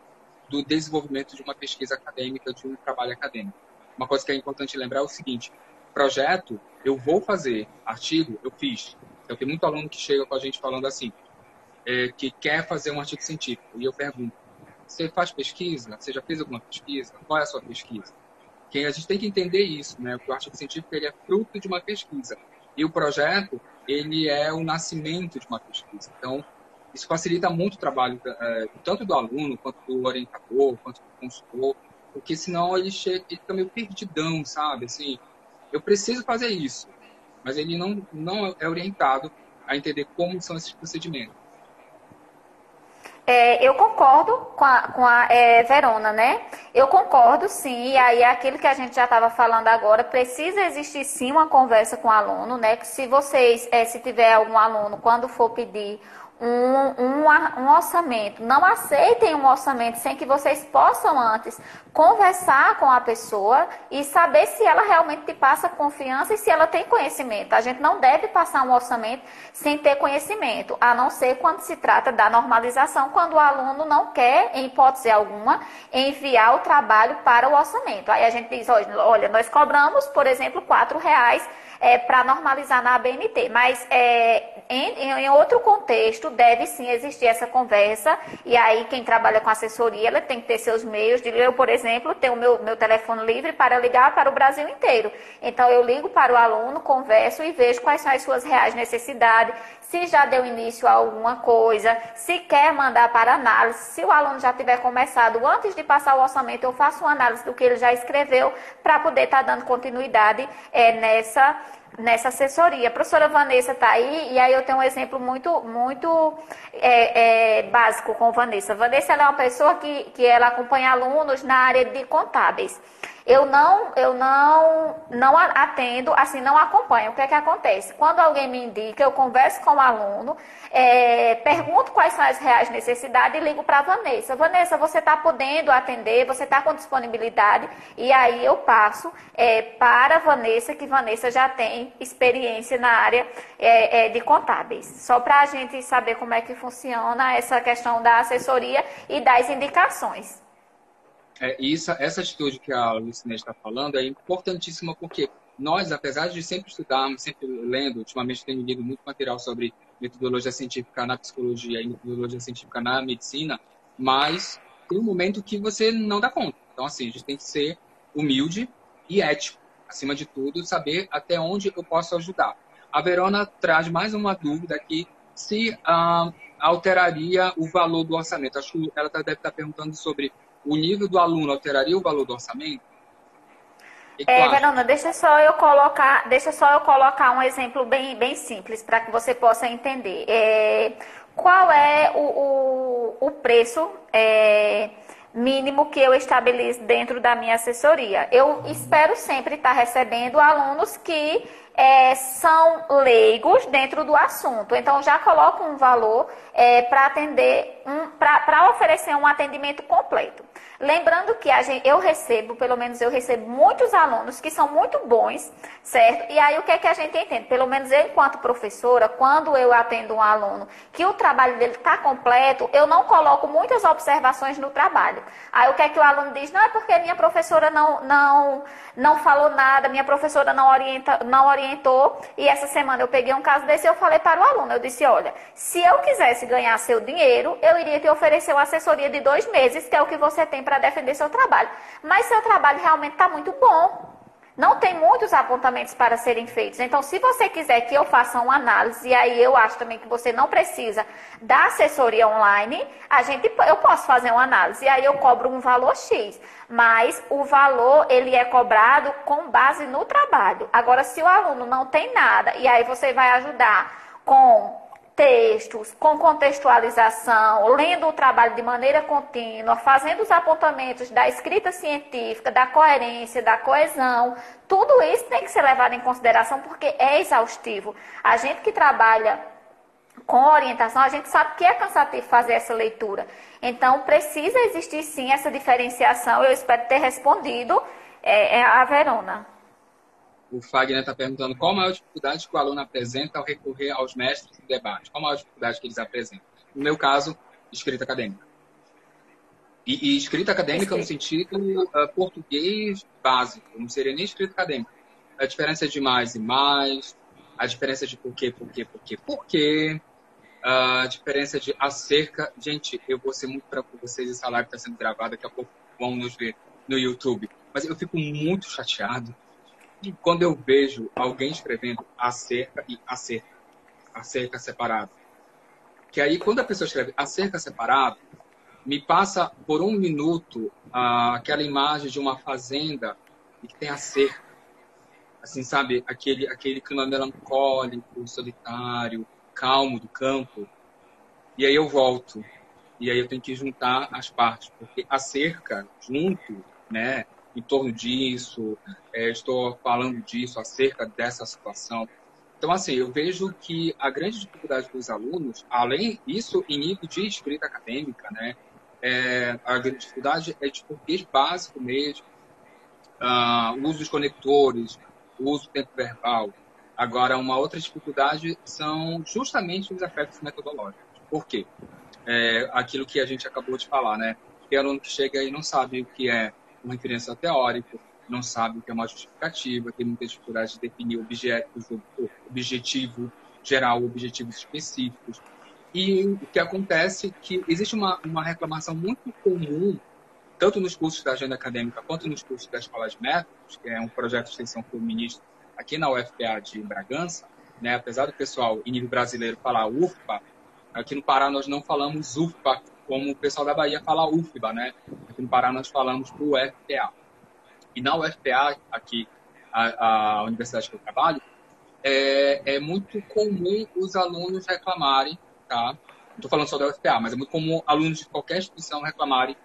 do desenvolvimento de uma pesquisa acadêmica, de um trabalho acadêmico. Uma coisa que é importante lembrar é o seguinte, projeto, eu vou fazer, artigo, eu fiz. Eu tenho muito aluno que chega com a gente falando assim, que quer fazer um artigo científico, e eu pergunto, você faz pesquisa? Você já fez alguma pesquisa? Qual é a sua pesquisa? Que a gente tem que entender isso, né? Que o artigo científico ele é fruto de uma pesquisa. E o projeto, ele é o nascimento de uma pesquisa. Então, isso facilita muito o trabalho, tanto do aluno, quanto do orientador, quanto do consultor, porque senão ele fica meio perdidão, sabe? Assim, eu preciso fazer isso, mas ele não é orientado a entender como são esses procedimentos. Eu concordo com a Verona, né? Eu concordo, sim. E aí, aquilo que a gente já estava falando agora, precisa existir, sim, uma conversa com o aluno, né? Que se vocês, se tiver algum aluno, quando for pedir um orçamento, não aceitem um orçamento sem que vocês possam antes conversar com a pessoa e saber se ela realmente te passa confiança e se ela tem conhecimento. A gente não deve passar um orçamento sem ter conhecimento, a não ser quando se trata da normalização, quando o aluno não quer, em hipótese alguma, enviar o trabalho para o orçamento. Aí a gente diz, olha, nós cobramos, por exemplo, R$4 para normalizar na ABNT, mas em outro contexto deve sim existir essa conversa, e aí quem trabalha com assessoria, ela tem que ter seus meios, eu, por exemplo, tenho meu telefone livre para ligar para o Brasil inteiro, então eu ligo para o aluno, converso e vejo quais são as suas reais necessidades, se já deu início a alguma coisa, se quer mandar para análise, se o aluno já tiver começado, antes de passar o orçamento, eu faço uma análise do que ele já escreveu, para poder estar dando continuidade nessa assessoria. A professora Vanessa está aí, e aí eu tenho um exemplo muito básico com Vanessa. Vanessa, ela é uma pessoa que ela acompanha alunos na área de contábeis. Eu não atendo, assim, não acompanho. O que é que acontece? Quando alguém me indica, eu converso com o aluno, pergunto quais são as reais necessidades e ligo para a Vanessa. Vanessa, você está podendo atender? Você está com disponibilidade? E aí eu passo para a Vanessa, que Vanessa já tem experiência na área de contábeis. Só para a gente saber como é que funciona essa questão da assessoria e das indicações. Essa atitude que a Lucinete está falando é importantíssima porque nós, apesar de sempre estudarmos, sempre lendo, ultimamente tenho lido muito material sobre metodologia científica na psicologia e metodologia científica na medicina, mas tem um momento que você não dá conta. Então, assim, a gente tem que ser humilde e ético. Acima de tudo, saber até onde eu posso ajudar. A Verona traz mais uma dúvida aqui, se alteraria o valor do orçamento. Acho que ela deve estar perguntando sobre o nível do aluno alteraria o valor do orçamento? Verona, deixa só eu colocar um exemplo bem simples para que você possa entender. Qual é o preço mínimo que eu estabeleço dentro da minha assessoria? Eu espero sempre estar recebendo alunos que são leigos dentro do assunto. Então, já coloco um valor para atender, para oferecer um atendimento completo. Lembrando que eu recebo muitos alunos que são muito bons, certo? E aí o que é que a gente entende? Pelo menos eu, enquanto professora, quando eu atendo um aluno que o trabalho dele está completo, eu não coloco muitas observações no trabalho. Aí o que é que o aluno diz? Não, é porque minha professora não falou nada, minha professora não orientou, e essa semana eu peguei um caso desse e eu falei para o aluno, eu disse, olha, se eu quisesse ganhar seu dinheiro, eu iria te oferecer uma assessoria de 2 meses, que é o que você tem para defender seu trabalho. Mas seu trabalho realmente está muito bom. Não tem muitos apontamentos para serem feitos. Então, se você quiser que eu faça uma análise, e aí eu acho também que você não precisa da assessoria online, eu posso fazer uma análise. E aí eu cobro um valor X. Mas o valor, ele é cobrado com base no trabalho. Agora, se o aluno não tem nada, e aí você vai ajudar com textos, com contextualização, lendo o trabalho de maneira contínua, fazendo os apontamentos da escrita científica, da coerência, da coesão, tudo isso tem que ser levado em consideração porque é exaustivo. A gente que trabalha com orientação, a gente sabe que é cansativo fazer essa leitura. Então, precisa existir sim essa diferenciação. Eu espero ter respondido a Verona. O Fagner está perguntando qual a maior dificuldade que o aluno apresenta ao recorrer aos mestres de debate. Qual a maior dificuldade que eles apresentam? No meu caso, escrita acadêmica. E escrita acadêmica no sentido português básico, não seria nem escrita acadêmica. A diferença de mais e mais, a diferença de por quê, a diferença de acerca. Gente, eu vou ser muito franco com vocês, essa live está sendo gravada, daqui a pouco vão nos ver no YouTube. Mas eu fico muito chateado e quando eu vejo alguém escrevendo acerca e acerca separado. Que aí, quando a pessoa escreve acerca separado, me passa por 1 minuto aquela imagem de uma fazenda e que tem a cerca. Assim, sabe? Aquele clima melancólico, solitário, calmo do campo, e aí eu volto. E aí eu tenho que juntar as partes, porque a cerca, junto, né, em torno disso, estou falando disso, acerca dessa situação. Então, assim, eu vejo que a grande dificuldade dos alunos, além disso, em nível de escrita acadêmica, né, a grande dificuldade é de português básico mesmo, o uso dos conectores, o uso do tempo verbal. Agora, uma outra dificuldade são justamente os aspectos metodológicos. Por quê? Aquilo que a gente acabou de falar, né? Tem aluno que chega e não sabe o que é um referencial teórico, não sabe o que é uma justificativa, tem muita dificuldade de definir objetos, o objetivo geral, objetivos específicos. E o que acontece é que existe uma reclamação muito comum, tanto nos cursos da agenda acadêmica quanto nos cursos da Escola de Métodos, que é um projeto de extensão que eu ministro aqui na UFPA de Bragança, né? Apesar do pessoal em nível brasileiro falar UFPA, aqui no Pará nós não falamos UFPA, como o pessoal da Bahia fala UFBA, né? Aqui no Pará nós falamos do UFPA. E na UFPA, aqui, a universidade que eu trabalho, é muito comum os alunos reclamarem, tá? Não estou falando só da UFPA, mas é muito comum alunos de qualquer instituição reclamarem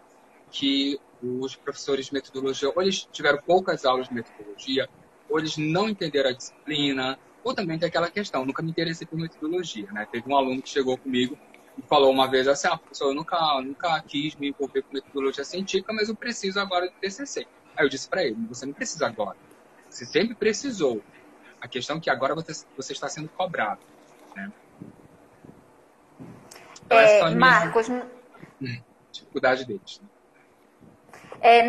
que os professores de metodologia, ou eles tiveram poucas aulas de metodologia, ou eles não entenderam a disciplina, ou também tem aquela questão, nunca me interessei por metodologia, né? Teve um aluno que chegou comigo e falou uma vez assim, professor, eu nunca quis me envolver com metodologia científica, mas eu preciso agora do TCC. Aí eu disse para ele, você não precisa agora, você sempre precisou. A questão é que agora você está sendo cobrado, né? Então, essa é a Marcos, dificuldade deles, né?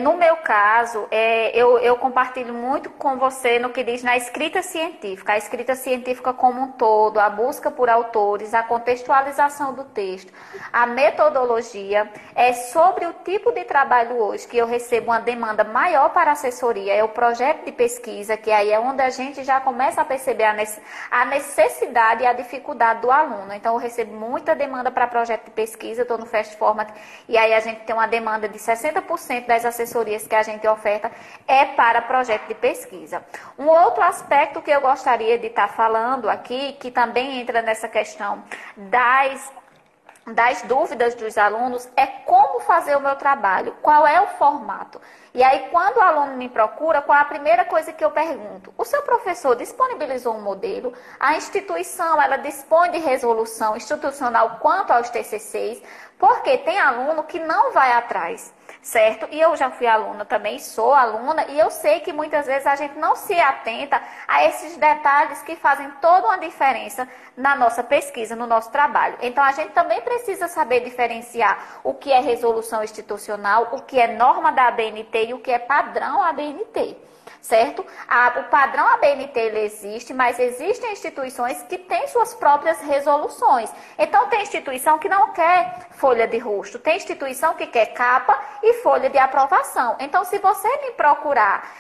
No meu caso, eu compartilho muito com você no que diz na escrita científica. A escrita científica como um todo, a busca por autores, a contextualização do texto, a metodologia. É sobre o tipo de trabalho hoje que eu recebo uma demanda maior para assessoria. É o projeto de pesquisa, que aí é onde a gente já começa a perceber a necessidade e a dificuldade do aluno. Então, eu recebo muita demanda para projeto de pesquisa, estou no Fast Format, e aí a gente tem uma demanda de 60% das assessorias que a gente oferta é para projeto de pesquisa. Um outro aspecto que eu gostaria de estar falando aqui, que também entra nessa questão das dúvidas dos alunos, é como fazer o meu trabalho, qual é o formato. E aí, quando o aluno me procura, qual é a primeira coisa que eu pergunto? O seu professor disponibilizou um modelo? A instituição, ela dispõe de resolução institucional quanto aos TCCs? Porque tem aluno que não vai atrás, certo? E eu já fui aluna também, sou aluna, e eu sei que muitas vezes a gente não se atenta a esses detalhes que fazem toda uma diferença na nossa pesquisa, no nosso trabalho. Então, a gente também precisa saber diferenciar o que é resolução institucional, o que é norma da ABNT e o que é padrão ABNT. Certo? O padrão ABNT ele existe, mas existem instituições que têm suas próprias resoluções. Então, tem instituição que não quer folha de rosto, tem instituição que quer capa e folha de aprovação. Então, se você me procurar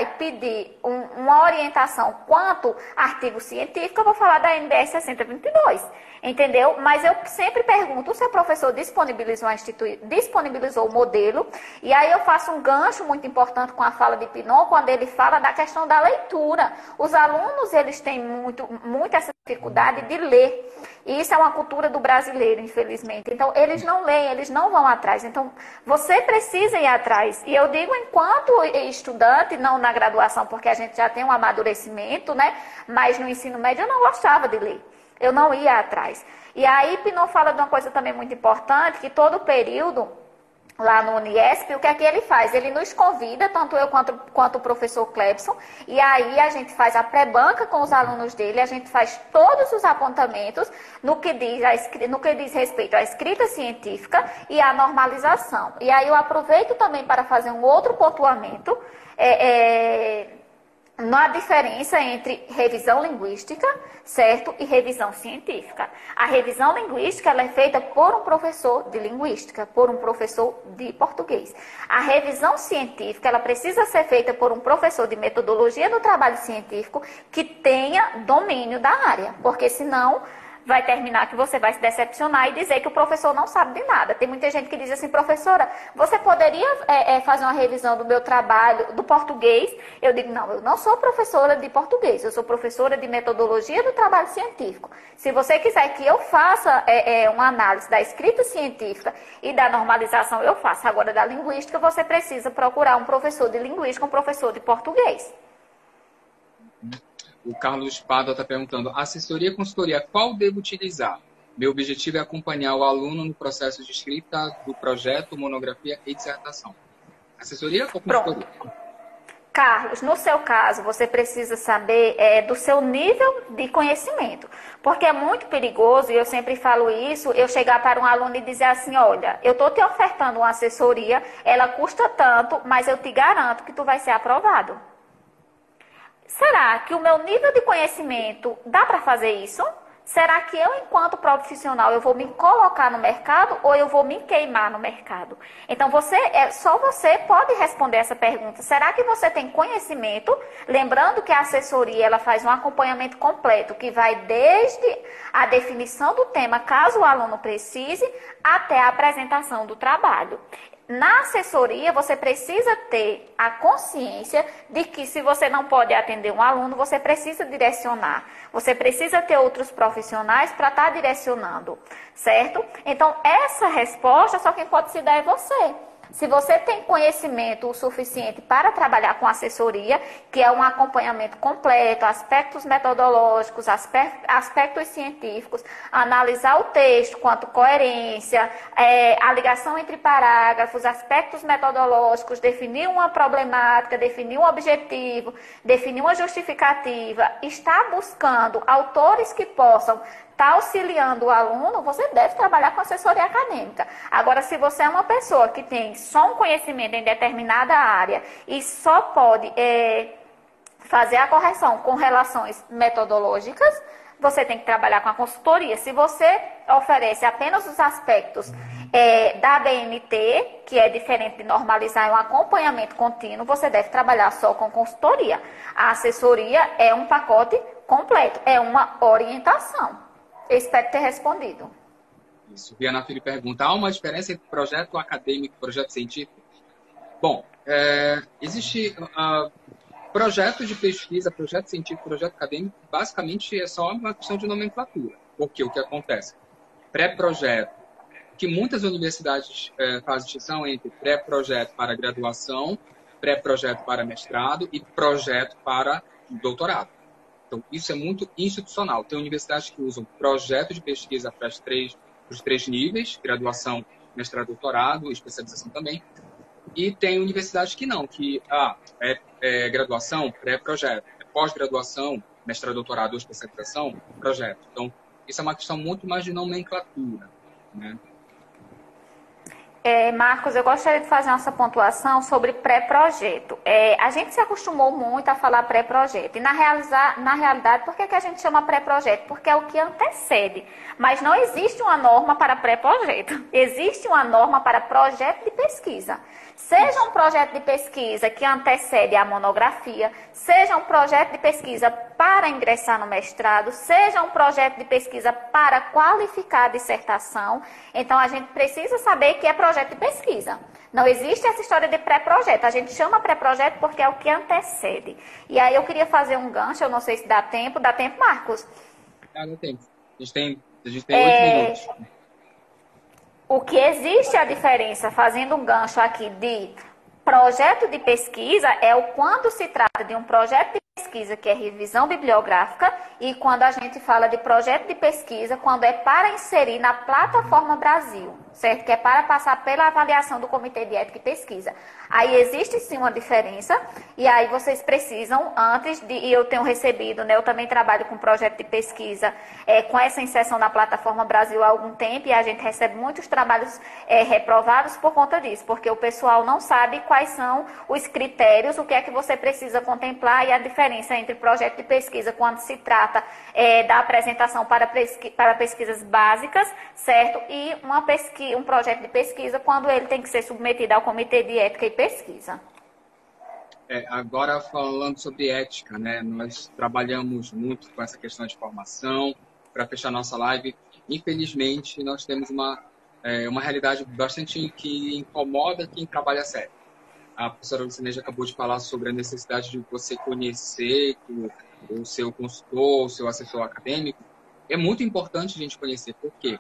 e pedir uma orientação quanto artigo científico, eu vou falar da NBR 6022. Entendeu? Mas eu sempre pergunto, o seu professor disponibilizou o modelo? E aí eu faço um gancho muito importante com a fala de Pinon, quando ele fala da questão da leitura. Os alunos, eles têm muito essa dificuldade de ler. E isso é uma cultura do brasileiro, infelizmente. Então, eles não leem, eles não vão atrás. Então, você precisa ir atrás. E eu digo enquanto estudante, não na graduação, porque a gente já tem um amadurecimento, né? Mas no ensino médio eu não gostava de ler. Eu não ia atrás. E aí, Pinon fala de uma coisa também muito importante, que todo período, lá no Uniesp, o que é que ele faz? Ele nos convida, tanto eu quanto o professor Clebson, e aí a gente faz a pré-banca com os alunos dele, a gente faz todos os apontamentos no que diz respeito à escrita científica e à normalização. E aí eu aproveito também para fazer um outro pontuamento, na diferença entre revisão linguística, certo, e revisão científica. A revisão linguística ela é feita por um professor de linguística, por um professor de português. A revisão científica ela precisa ser feita por um professor de metodologia do trabalho científico que tenha domínio da área, porque senão vai terminar que você vai se decepcionar e dizer que o professor não sabe de nada. Tem muita gente que diz assim, professora, você poderia fazer uma revisão do meu trabalho, do português? Eu digo, não, eu não sou professora de português, eu sou professora de metodologia do trabalho científico. Se você quiser que eu faça uma análise da escrita científica e da normalização, eu faço. Agora, da linguística, você precisa procurar um professor de linguística, um professor de português. O Carlos Pado está perguntando, assessoria e consultoria, qual devo utilizar? Meu objetivo é acompanhar o aluno no processo de escrita do projeto, monografia e dissertação. Assessoria ou consultoria? Pronto. Carlos, no seu caso, você precisa saber do seu nível de conhecimento. Porque é muito perigoso, e eu sempre falo isso, eu chegar para um aluno e dizer assim, olha, eu estou te ofertando uma assessoria, ela custa tanto, mas eu te garanto que tu vai ser aprovado. Será que o meu nível de conhecimento dá para fazer isso? Será que eu, enquanto profissional, eu vou me colocar no mercado ou eu vou me queimar no mercado? Então, só você pode responder essa pergunta. Será que você tem conhecimento? Lembrando que a assessoria ela faz um acompanhamento completo, que vai desde a definição do tema, caso o aluno precise, até a apresentação do trabalho. Na assessoria, você precisa ter a consciência de que se você não pode atender um aluno, você precisa direcionar. Você precisa ter outros profissionais para estar direcionando, certo? Então, essa resposta só quem pode se dar é você. Se você tem conhecimento o suficiente para trabalhar com assessoria, que é um acompanhamento completo, aspectos metodológicos, aspectos científicos, analisar o texto quanto coerência, a ligação entre parágrafos, aspectos metodológicos, definir uma problemática, definir um objetivo, definir uma justificativa, estar buscando autores que possam está auxiliando o aluno, você deve trabalhar com assessoria acadêmica. Agora, se você é uma pessoa que tem só um conhecimento em determinada área e só pode fazer a correção com relações metodológicas, você tem que trabalhar com a consultoria. Se você oferece apenas os aspectos da BNT, que é diferente de normalizar, é um acompanhamento contínuo, você deve trabalhar só com consultoria. A assessoria é um pacote completo, é uma orientação. Eu espero ter respondido. Isso. Viana Filho pergunta, há uma diferença entre projeto acadêmico e projeto científico? Bom, existe projeto de pesquisa, projeto científico, projeto acadêmico, basicamente é só uma questão de nomenclatura. Porque o que acontece? Pré-projeto, que muitas universidades fazem distinção entre pré-projeto para graduação, pré-projeto para mestrado e projeto para doutorado. Então, isso é muito institucional. Tem universidades que usam projeto de pesquisa para os três níveis, graduação, mestrado, doutorado, especialização também. E tem universidades que não, que graduação, pré-projeto, pós-graduação, mestrado, doutorado ou especialização, projeto. Então, isso é uma questão muito mais de nomenclatura, né? Marcos, eu gostaria de fazer essa pontuação sobre pré-projeto. A gente se acostumou muito a falar pré-projeto. E na realidade, por que a gente chama pré-projeto? Porque é o que antecede. Mas não existe uma norma para pré-projeto. Existe uma norma para projeto de pesquisa. Seja um projeto de pesquisa que antecede a monografia, seja um projeto de pesquisa para ingressar no mestrado, seja um projeto de pesquisa para qualificar a dissertação. Então, a gente precisa saber que é projeto de pesquisa. Não existe essa história de pré-projeto. A gente chama pré-projeto porque é o que antecede. E aí eu queria fazer um gancho, eu não sei se dá tempo. Dá tempo, Marcos? Dá tempo. A gente tem 8 minutos. O que existe a diferença, fazendo um gancho aqui de projeto de pesquisa, é o quando se trata de um projeto de pesquisa, que é revisão bibliográfica, e quando a gente fala de projeto de pesquisa, quando é para inserir na plataforma Brasil, certo? Que é para passar pela avaliação do Comitê de Ética e Pesquisa. Aí existe sim uma diferença, e aí vocês precisam, e eu tenho recebido, né? Eu também trabalho com projeto de pesquisa, com essa inserção na plataforma Brasil há algum tempo, e a gente recebe muitos trabalhos reprovados por conta disso, porque o pessoal não sabe quais são os critérios, o que é que você precisa contemplar, e a diferença entre projeto de pesquisa, quando se trata da apresentação para pesquisas básicas, certo? E um projeto de pesquisa, quando ele tem que ser submetido ao Comitê de Ética e Pesquisa. Agora, falando sobre ética, né? Nós trabalhamos muito com essa questão de formação, para fechar nossa live, infelizmente nós temos uma realidade bastante que incomoda quem trabalha sério. A professora Lucineja acabou de falar sobre a necessidade de você conhecer o seu consultor, o seu assessor acadêmico. É muito importante a gente conhecer, porque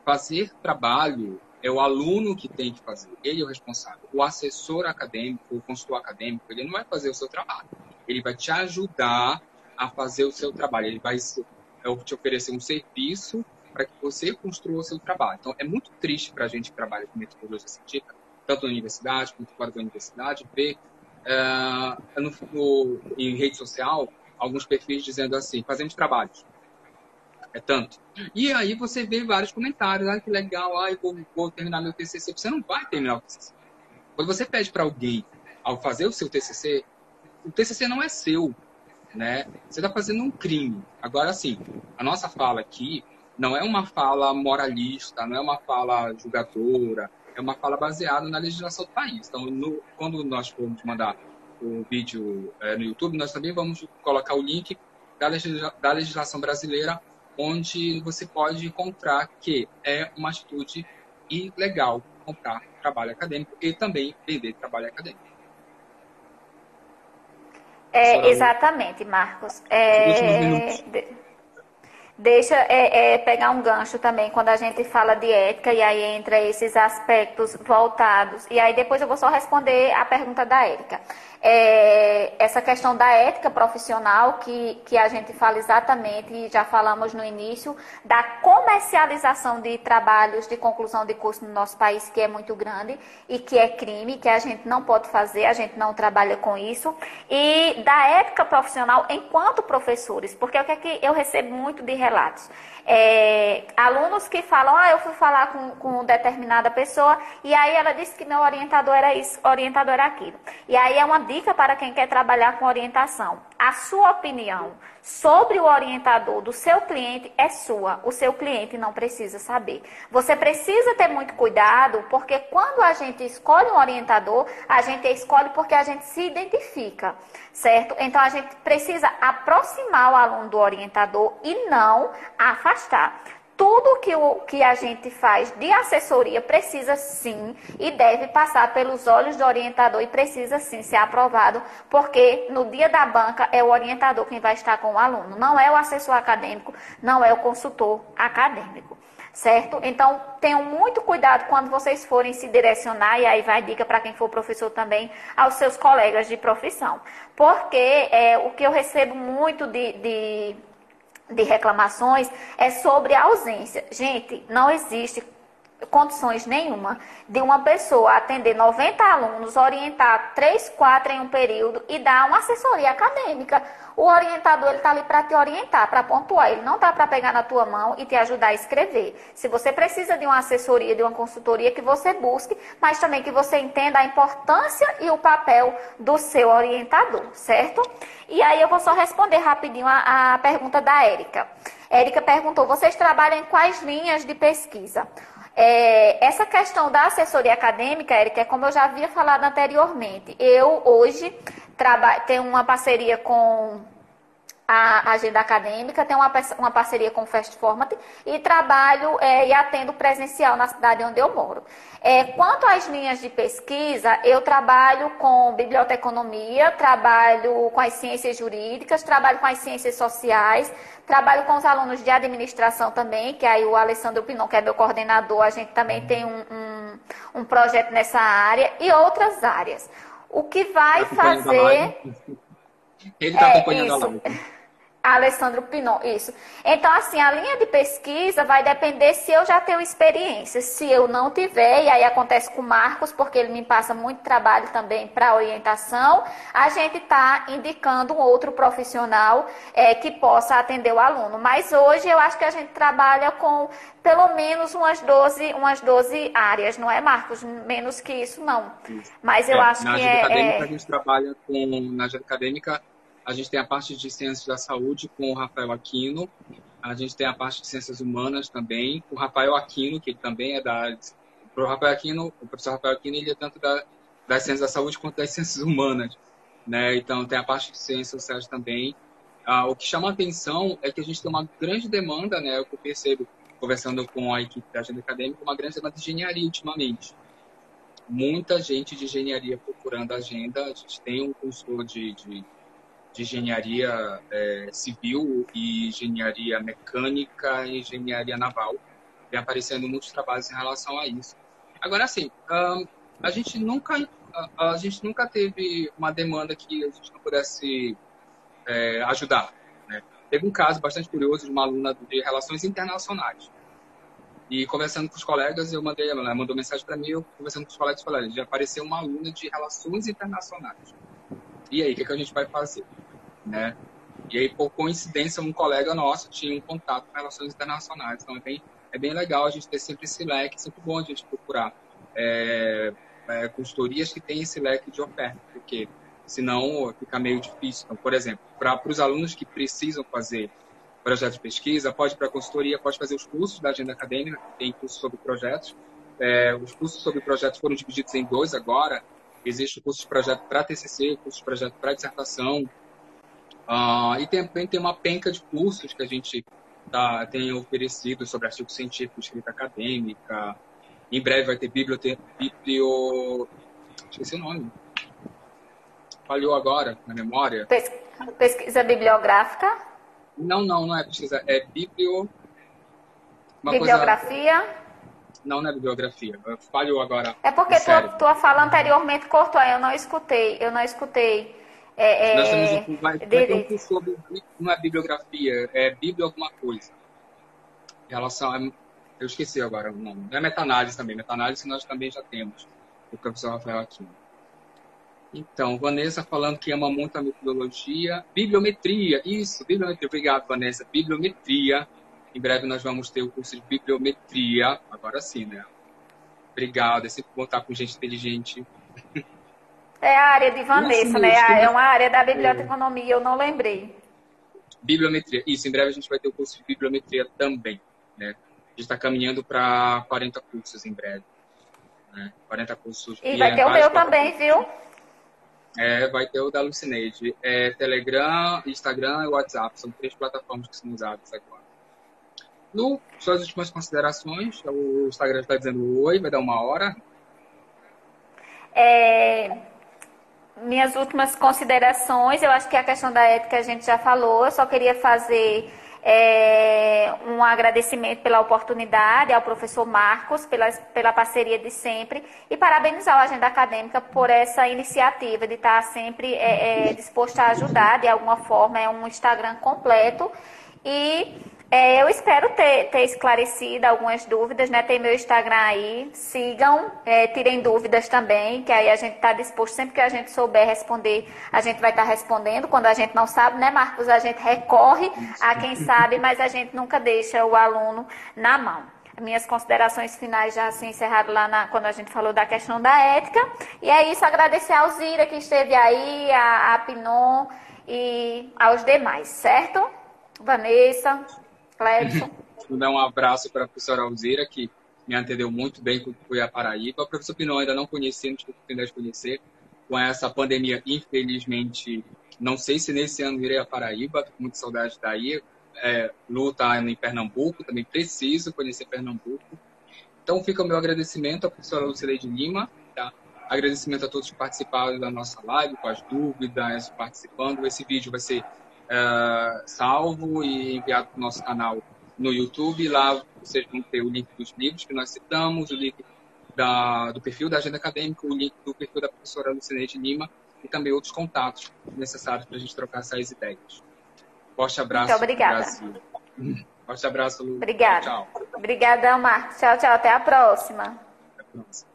fazer trabalho é o aluno que tem que fazer, ele é o responsável. O assessor acadêmico, o consultor acadêmico, ele não vai fazer o seu trabalho. Ele vai te ajudar a fazer o seu trabalho. Ele vai te oferecer um serviço para que você construa o seu trabalho. Então, é muito triste para a gente que trabalha com metodologia científica, tanto na universidade quanto fora da universidade, ver em rede social alguns perfis dizendo assim, fazemos trabalhos. É tanto. E aí você vê vários comentários, que legal, vou terminar meu TCC. Você não vai terminar o TCC. Quando você pede para alguém, ao fazer o seu TCC, o TCC não é seu, né? Você está fazendo um crime. Agora, sim, a nossa fala aqui não é uma fala moralista, não é uma fala julgadora, é uma fala baseada na legislação do país. Então, quando nós formos mandar o vídeo no YouTube, nós também vamos colocar o link da legislação brasileira, onde você pode encontrar que é uma atitude ilegal comprar trabalho acadêmico e também vender trabalho acadêmico. Exatamente, Marcos. Deixa pegar um gancho também quando a gente fala de ética, e aí entra esses aspectos voltados. E aí depois eu vou só responder a pergunta da Érica. Essa questão da ética profissional que a gente fala exatamente, e já falamos no início, da comercialização de trabalhos de conclusão de curso no nosso país, que é muito grande e que é crime, que a gente não pode fazer, a gente não trabalha com isso, e da ética profissional enquanto professores, porque o que é que eu recebo muito de relatos? Alunos que falam, eu fui falar com determinada pessoa e aí ela disse que meu orientador era isso, orientador era aquilo. E aí é uma dica para quem quer trabalhar com orientação. A sua opinião sobre o orientador do seu cliente é sua. O seu cliente não precisa saber. Você precisa ter muito cuidado, porque quando a gente escolhe um orientador, a gente escolhe porque a gente se identifica, certo? Então a gente precisa aproximar o aluno do orientador e não afastar. Tudo que a gente faz de assessoria precisa sim e deve passar pelos olhos do orientador e precisa sim ser aprovado, porque no dia da banca é o orientador quem vai estar com o aluno, não é o assessor acadêmico, não é o consultor acadêmico, certo? Então, tenham muito cuidado quando vocês forem se direcionar, e aí vai dica para quem for professor também, aos seus colegas de profissão, porque o que eu recebo muito de reclamações é sobre a ausência. Gente, não existe condições nenhuma de uma pessoa atender 90 alunos, orientar 3, 4 em um período e dar uma assessoria acadêmica. O orientador ele está ali para te orientar, para pontuar. Ele não está para pegar na tua mão e te ajudar a escrever. Se você precisa de uma assessoria, de uma consultoria, que você busque, mas também que você entenda a importância e o papel do seu orientador, certo? E aí eu vou só responder rapidinho a pergunta da Érica. Érica perguntou, vocês trabalham em quais linhas de pesquisa? Essa questão da assessoria acadêmica, Érica, é como eu já havia falado anteriormente. Eu hoje tenho uma parceria com a agenda acadêmica, tenho uma parceria com o Fast Format e trabalho e atendo presencial na cidade onde eu moro. Quanto às linhas de pesquisa, eu trabalho com biblioteconomia, trabalho com as ciências jurídicas, trabalho com as ciências sociais, trabalho com os alunos de administração também, que aí o Alessandro Pinon, que é meu coordenador, a gente também tem um projeto nessa área e outras áreas. O que vai fazer... Ele está acompanhando a live. Alessandro Pinon, isso. Então, assim, a linha de pesquisa vai depender se eu já tenho experiência. Se eu não tiver, e aí acontece com o Marcos, porque ele me passa muito trabalho também para orientação, a gente está indicando um outro profissional que possa atender o aluno. Mas hoje eu acho que a gente trabalha com pelo menos umas 12 áreas, não é, Marcos? Menos que isso, não. Mas eu acho na que agenda acadêmica, a gente trabalha na agenda acadêmica. A gente tem a parte de Ciências da Saúde com o Rafael Aquino. A gente tem a parte de Ciências Humanas também, com o Rafael Aquino, que ele também é da... O professor Rafael Aquino, ele é tanto das Ciências da Saúde quanto das Ciências Humanas, né? Então, tem a parte de Ciências Sociais também. O que chama a atenção é que a gente tem uma grande demanda, né? Eu percebo, conversando com a equipe da agenda acadêmica, uma grande demanda de engenharia ultimamente. Muita gente de engenharia procurando a agenda. A gente tem um consultor de engenharia civil e engenharia mecânica e engenharia naval. Vem aparecendo muitos trabalhos em relação a isso. Agora, assim, a gente nunca teve uma demanda que a gente não pudesse ajudar, né? Teve um caso bastante curioso de uma aluna de relações internacionais. E conversando com os colegas, ela mandou mensagem para mim, eu conversando com os colegas, falei, já apareceu uma aluna de relações internacionais. E aí, o que a gente vai fazer? Né? E aí, por coincidência, um colega nosso tinha um contato com relações internacionais. Então, é bem legal a gente ter sempre esse leque, é sempre bom a gente procurar consultorias que têm esse leque de oferta, porque senão fica meio difícil. Então, por exemplo, para os alunos que precisam fazer projetos de pesquisa, pode ir para a consultoria, pode fazer os cursos da agenda acadêmica, que tem cursos sobre projetos. Os cursos sobre projetos foram divididos em 2 agora. Existe o curso de projeto para TCC, o curso de projeto para dissertação. E também tem uma penca de cursos que a gente tem oferecido sobre artigos científicos, escrita acadêmica. Em breve vai ter esqueci o nome. Falhou agora na memória. Pesquisa bibliográfica? Não é pesquisa. É bibliografia? Não é bibliografia. Falhou agora. É porque tua fala anteriormente cortou, eu não escutei. Nós temos vai ter um curso sobre, não é bibliografia, é bíblia alguma coisa. Em relação a, eu esqueci agora o nome. É meta-análise também. Meta-análise nós também já temos. O professor Rafael aqui. Então, Vanessa falando que ama muito a metodologia. Bibliometria, isso, bibliometria. Obrigado, Vanessa. Bibliometria. Em breve nós vamos ter o curso de bibliometria. Agora sim, né? Obrigado. É sempre bom estar com gente inteligente. É a área de Vanessa, né? É uma área da biblioteconomia, eu não lembrei. Bibliometria. Isso, em breve a gente vai ter o curso de bibliometria também, né? A gente está caminhando para 40 cursos em breve. Né? 40 cursos. E vai ter o meu também, viu? Vai ter o da Lucineide. Telegram, Instagram e WhatsApp. São 3 plataformas que são usadas agora. Suas últimas considerações. O Instagram está dizendo oi, vai dar 1 hora. Minhas últimas considerações, eu acho que a questão da ética a gente já falou. Eu só queria fazer um agradecimento pela oportunidade ao professor Marcos, pela parceria de sempre, e parabenizar a Agenda Acadêmica por essa iniciativa de estar sempre disposto a ajudar de alguma forma. É um Instagram completo e eu espero ter esclarecido algumas dúvidas, né? Tem meu Instagram aí, sigam, tirem dúvidas também, que aí a gente está disposto, sempre que a gente souber responder, a gente vai estar respondendo. Quando a gente não sabe, né, Marcos? A gente recorre a quem sabe, mas a gente nunca deixa o aluno na mão. Minhas considerações finais já se encerraram lá quando a gente falou da questão da ética. E é isso, agradecer a Alzira que esteve aí, a Pinon e aos demais, certo? Vanessa, Cledson. Vou dar um abraço para a professora Alzira, que me atendeu muito bem quando fui a Paraíba. O professor Pinon ainda não conheci, não tive a oportunidade de conhecer. Com essa pandemia, infelizmente, não sei se nesse ano irei a Paraíba, estou com muita saudade daí. Lu está em Pernambuco, também preciso conhecer Pernambuco. Então fica o meu agradecimento à professora Lucileide Lima, tá? Agradecimento a todos que participaram da nossa live, com as dúvidas, participando. Esse vídeo vai ser salvo e enviado para o nosso canal no YouTube. Lá vocês vão ter o link dos livros que nós citamos, o link do perfil da Agenda Acadêmica, o link do perfil da professora Lucileide Lima e também outros contatos necessários para a gente trocar essas ideias. Forte abraço. Muito obrigada. Brasil. Forte abraço, Lu. Obrigada. Tchau. Obrigadão, Marcos. Tchau, tchau. Até a próxima. Até a próxima.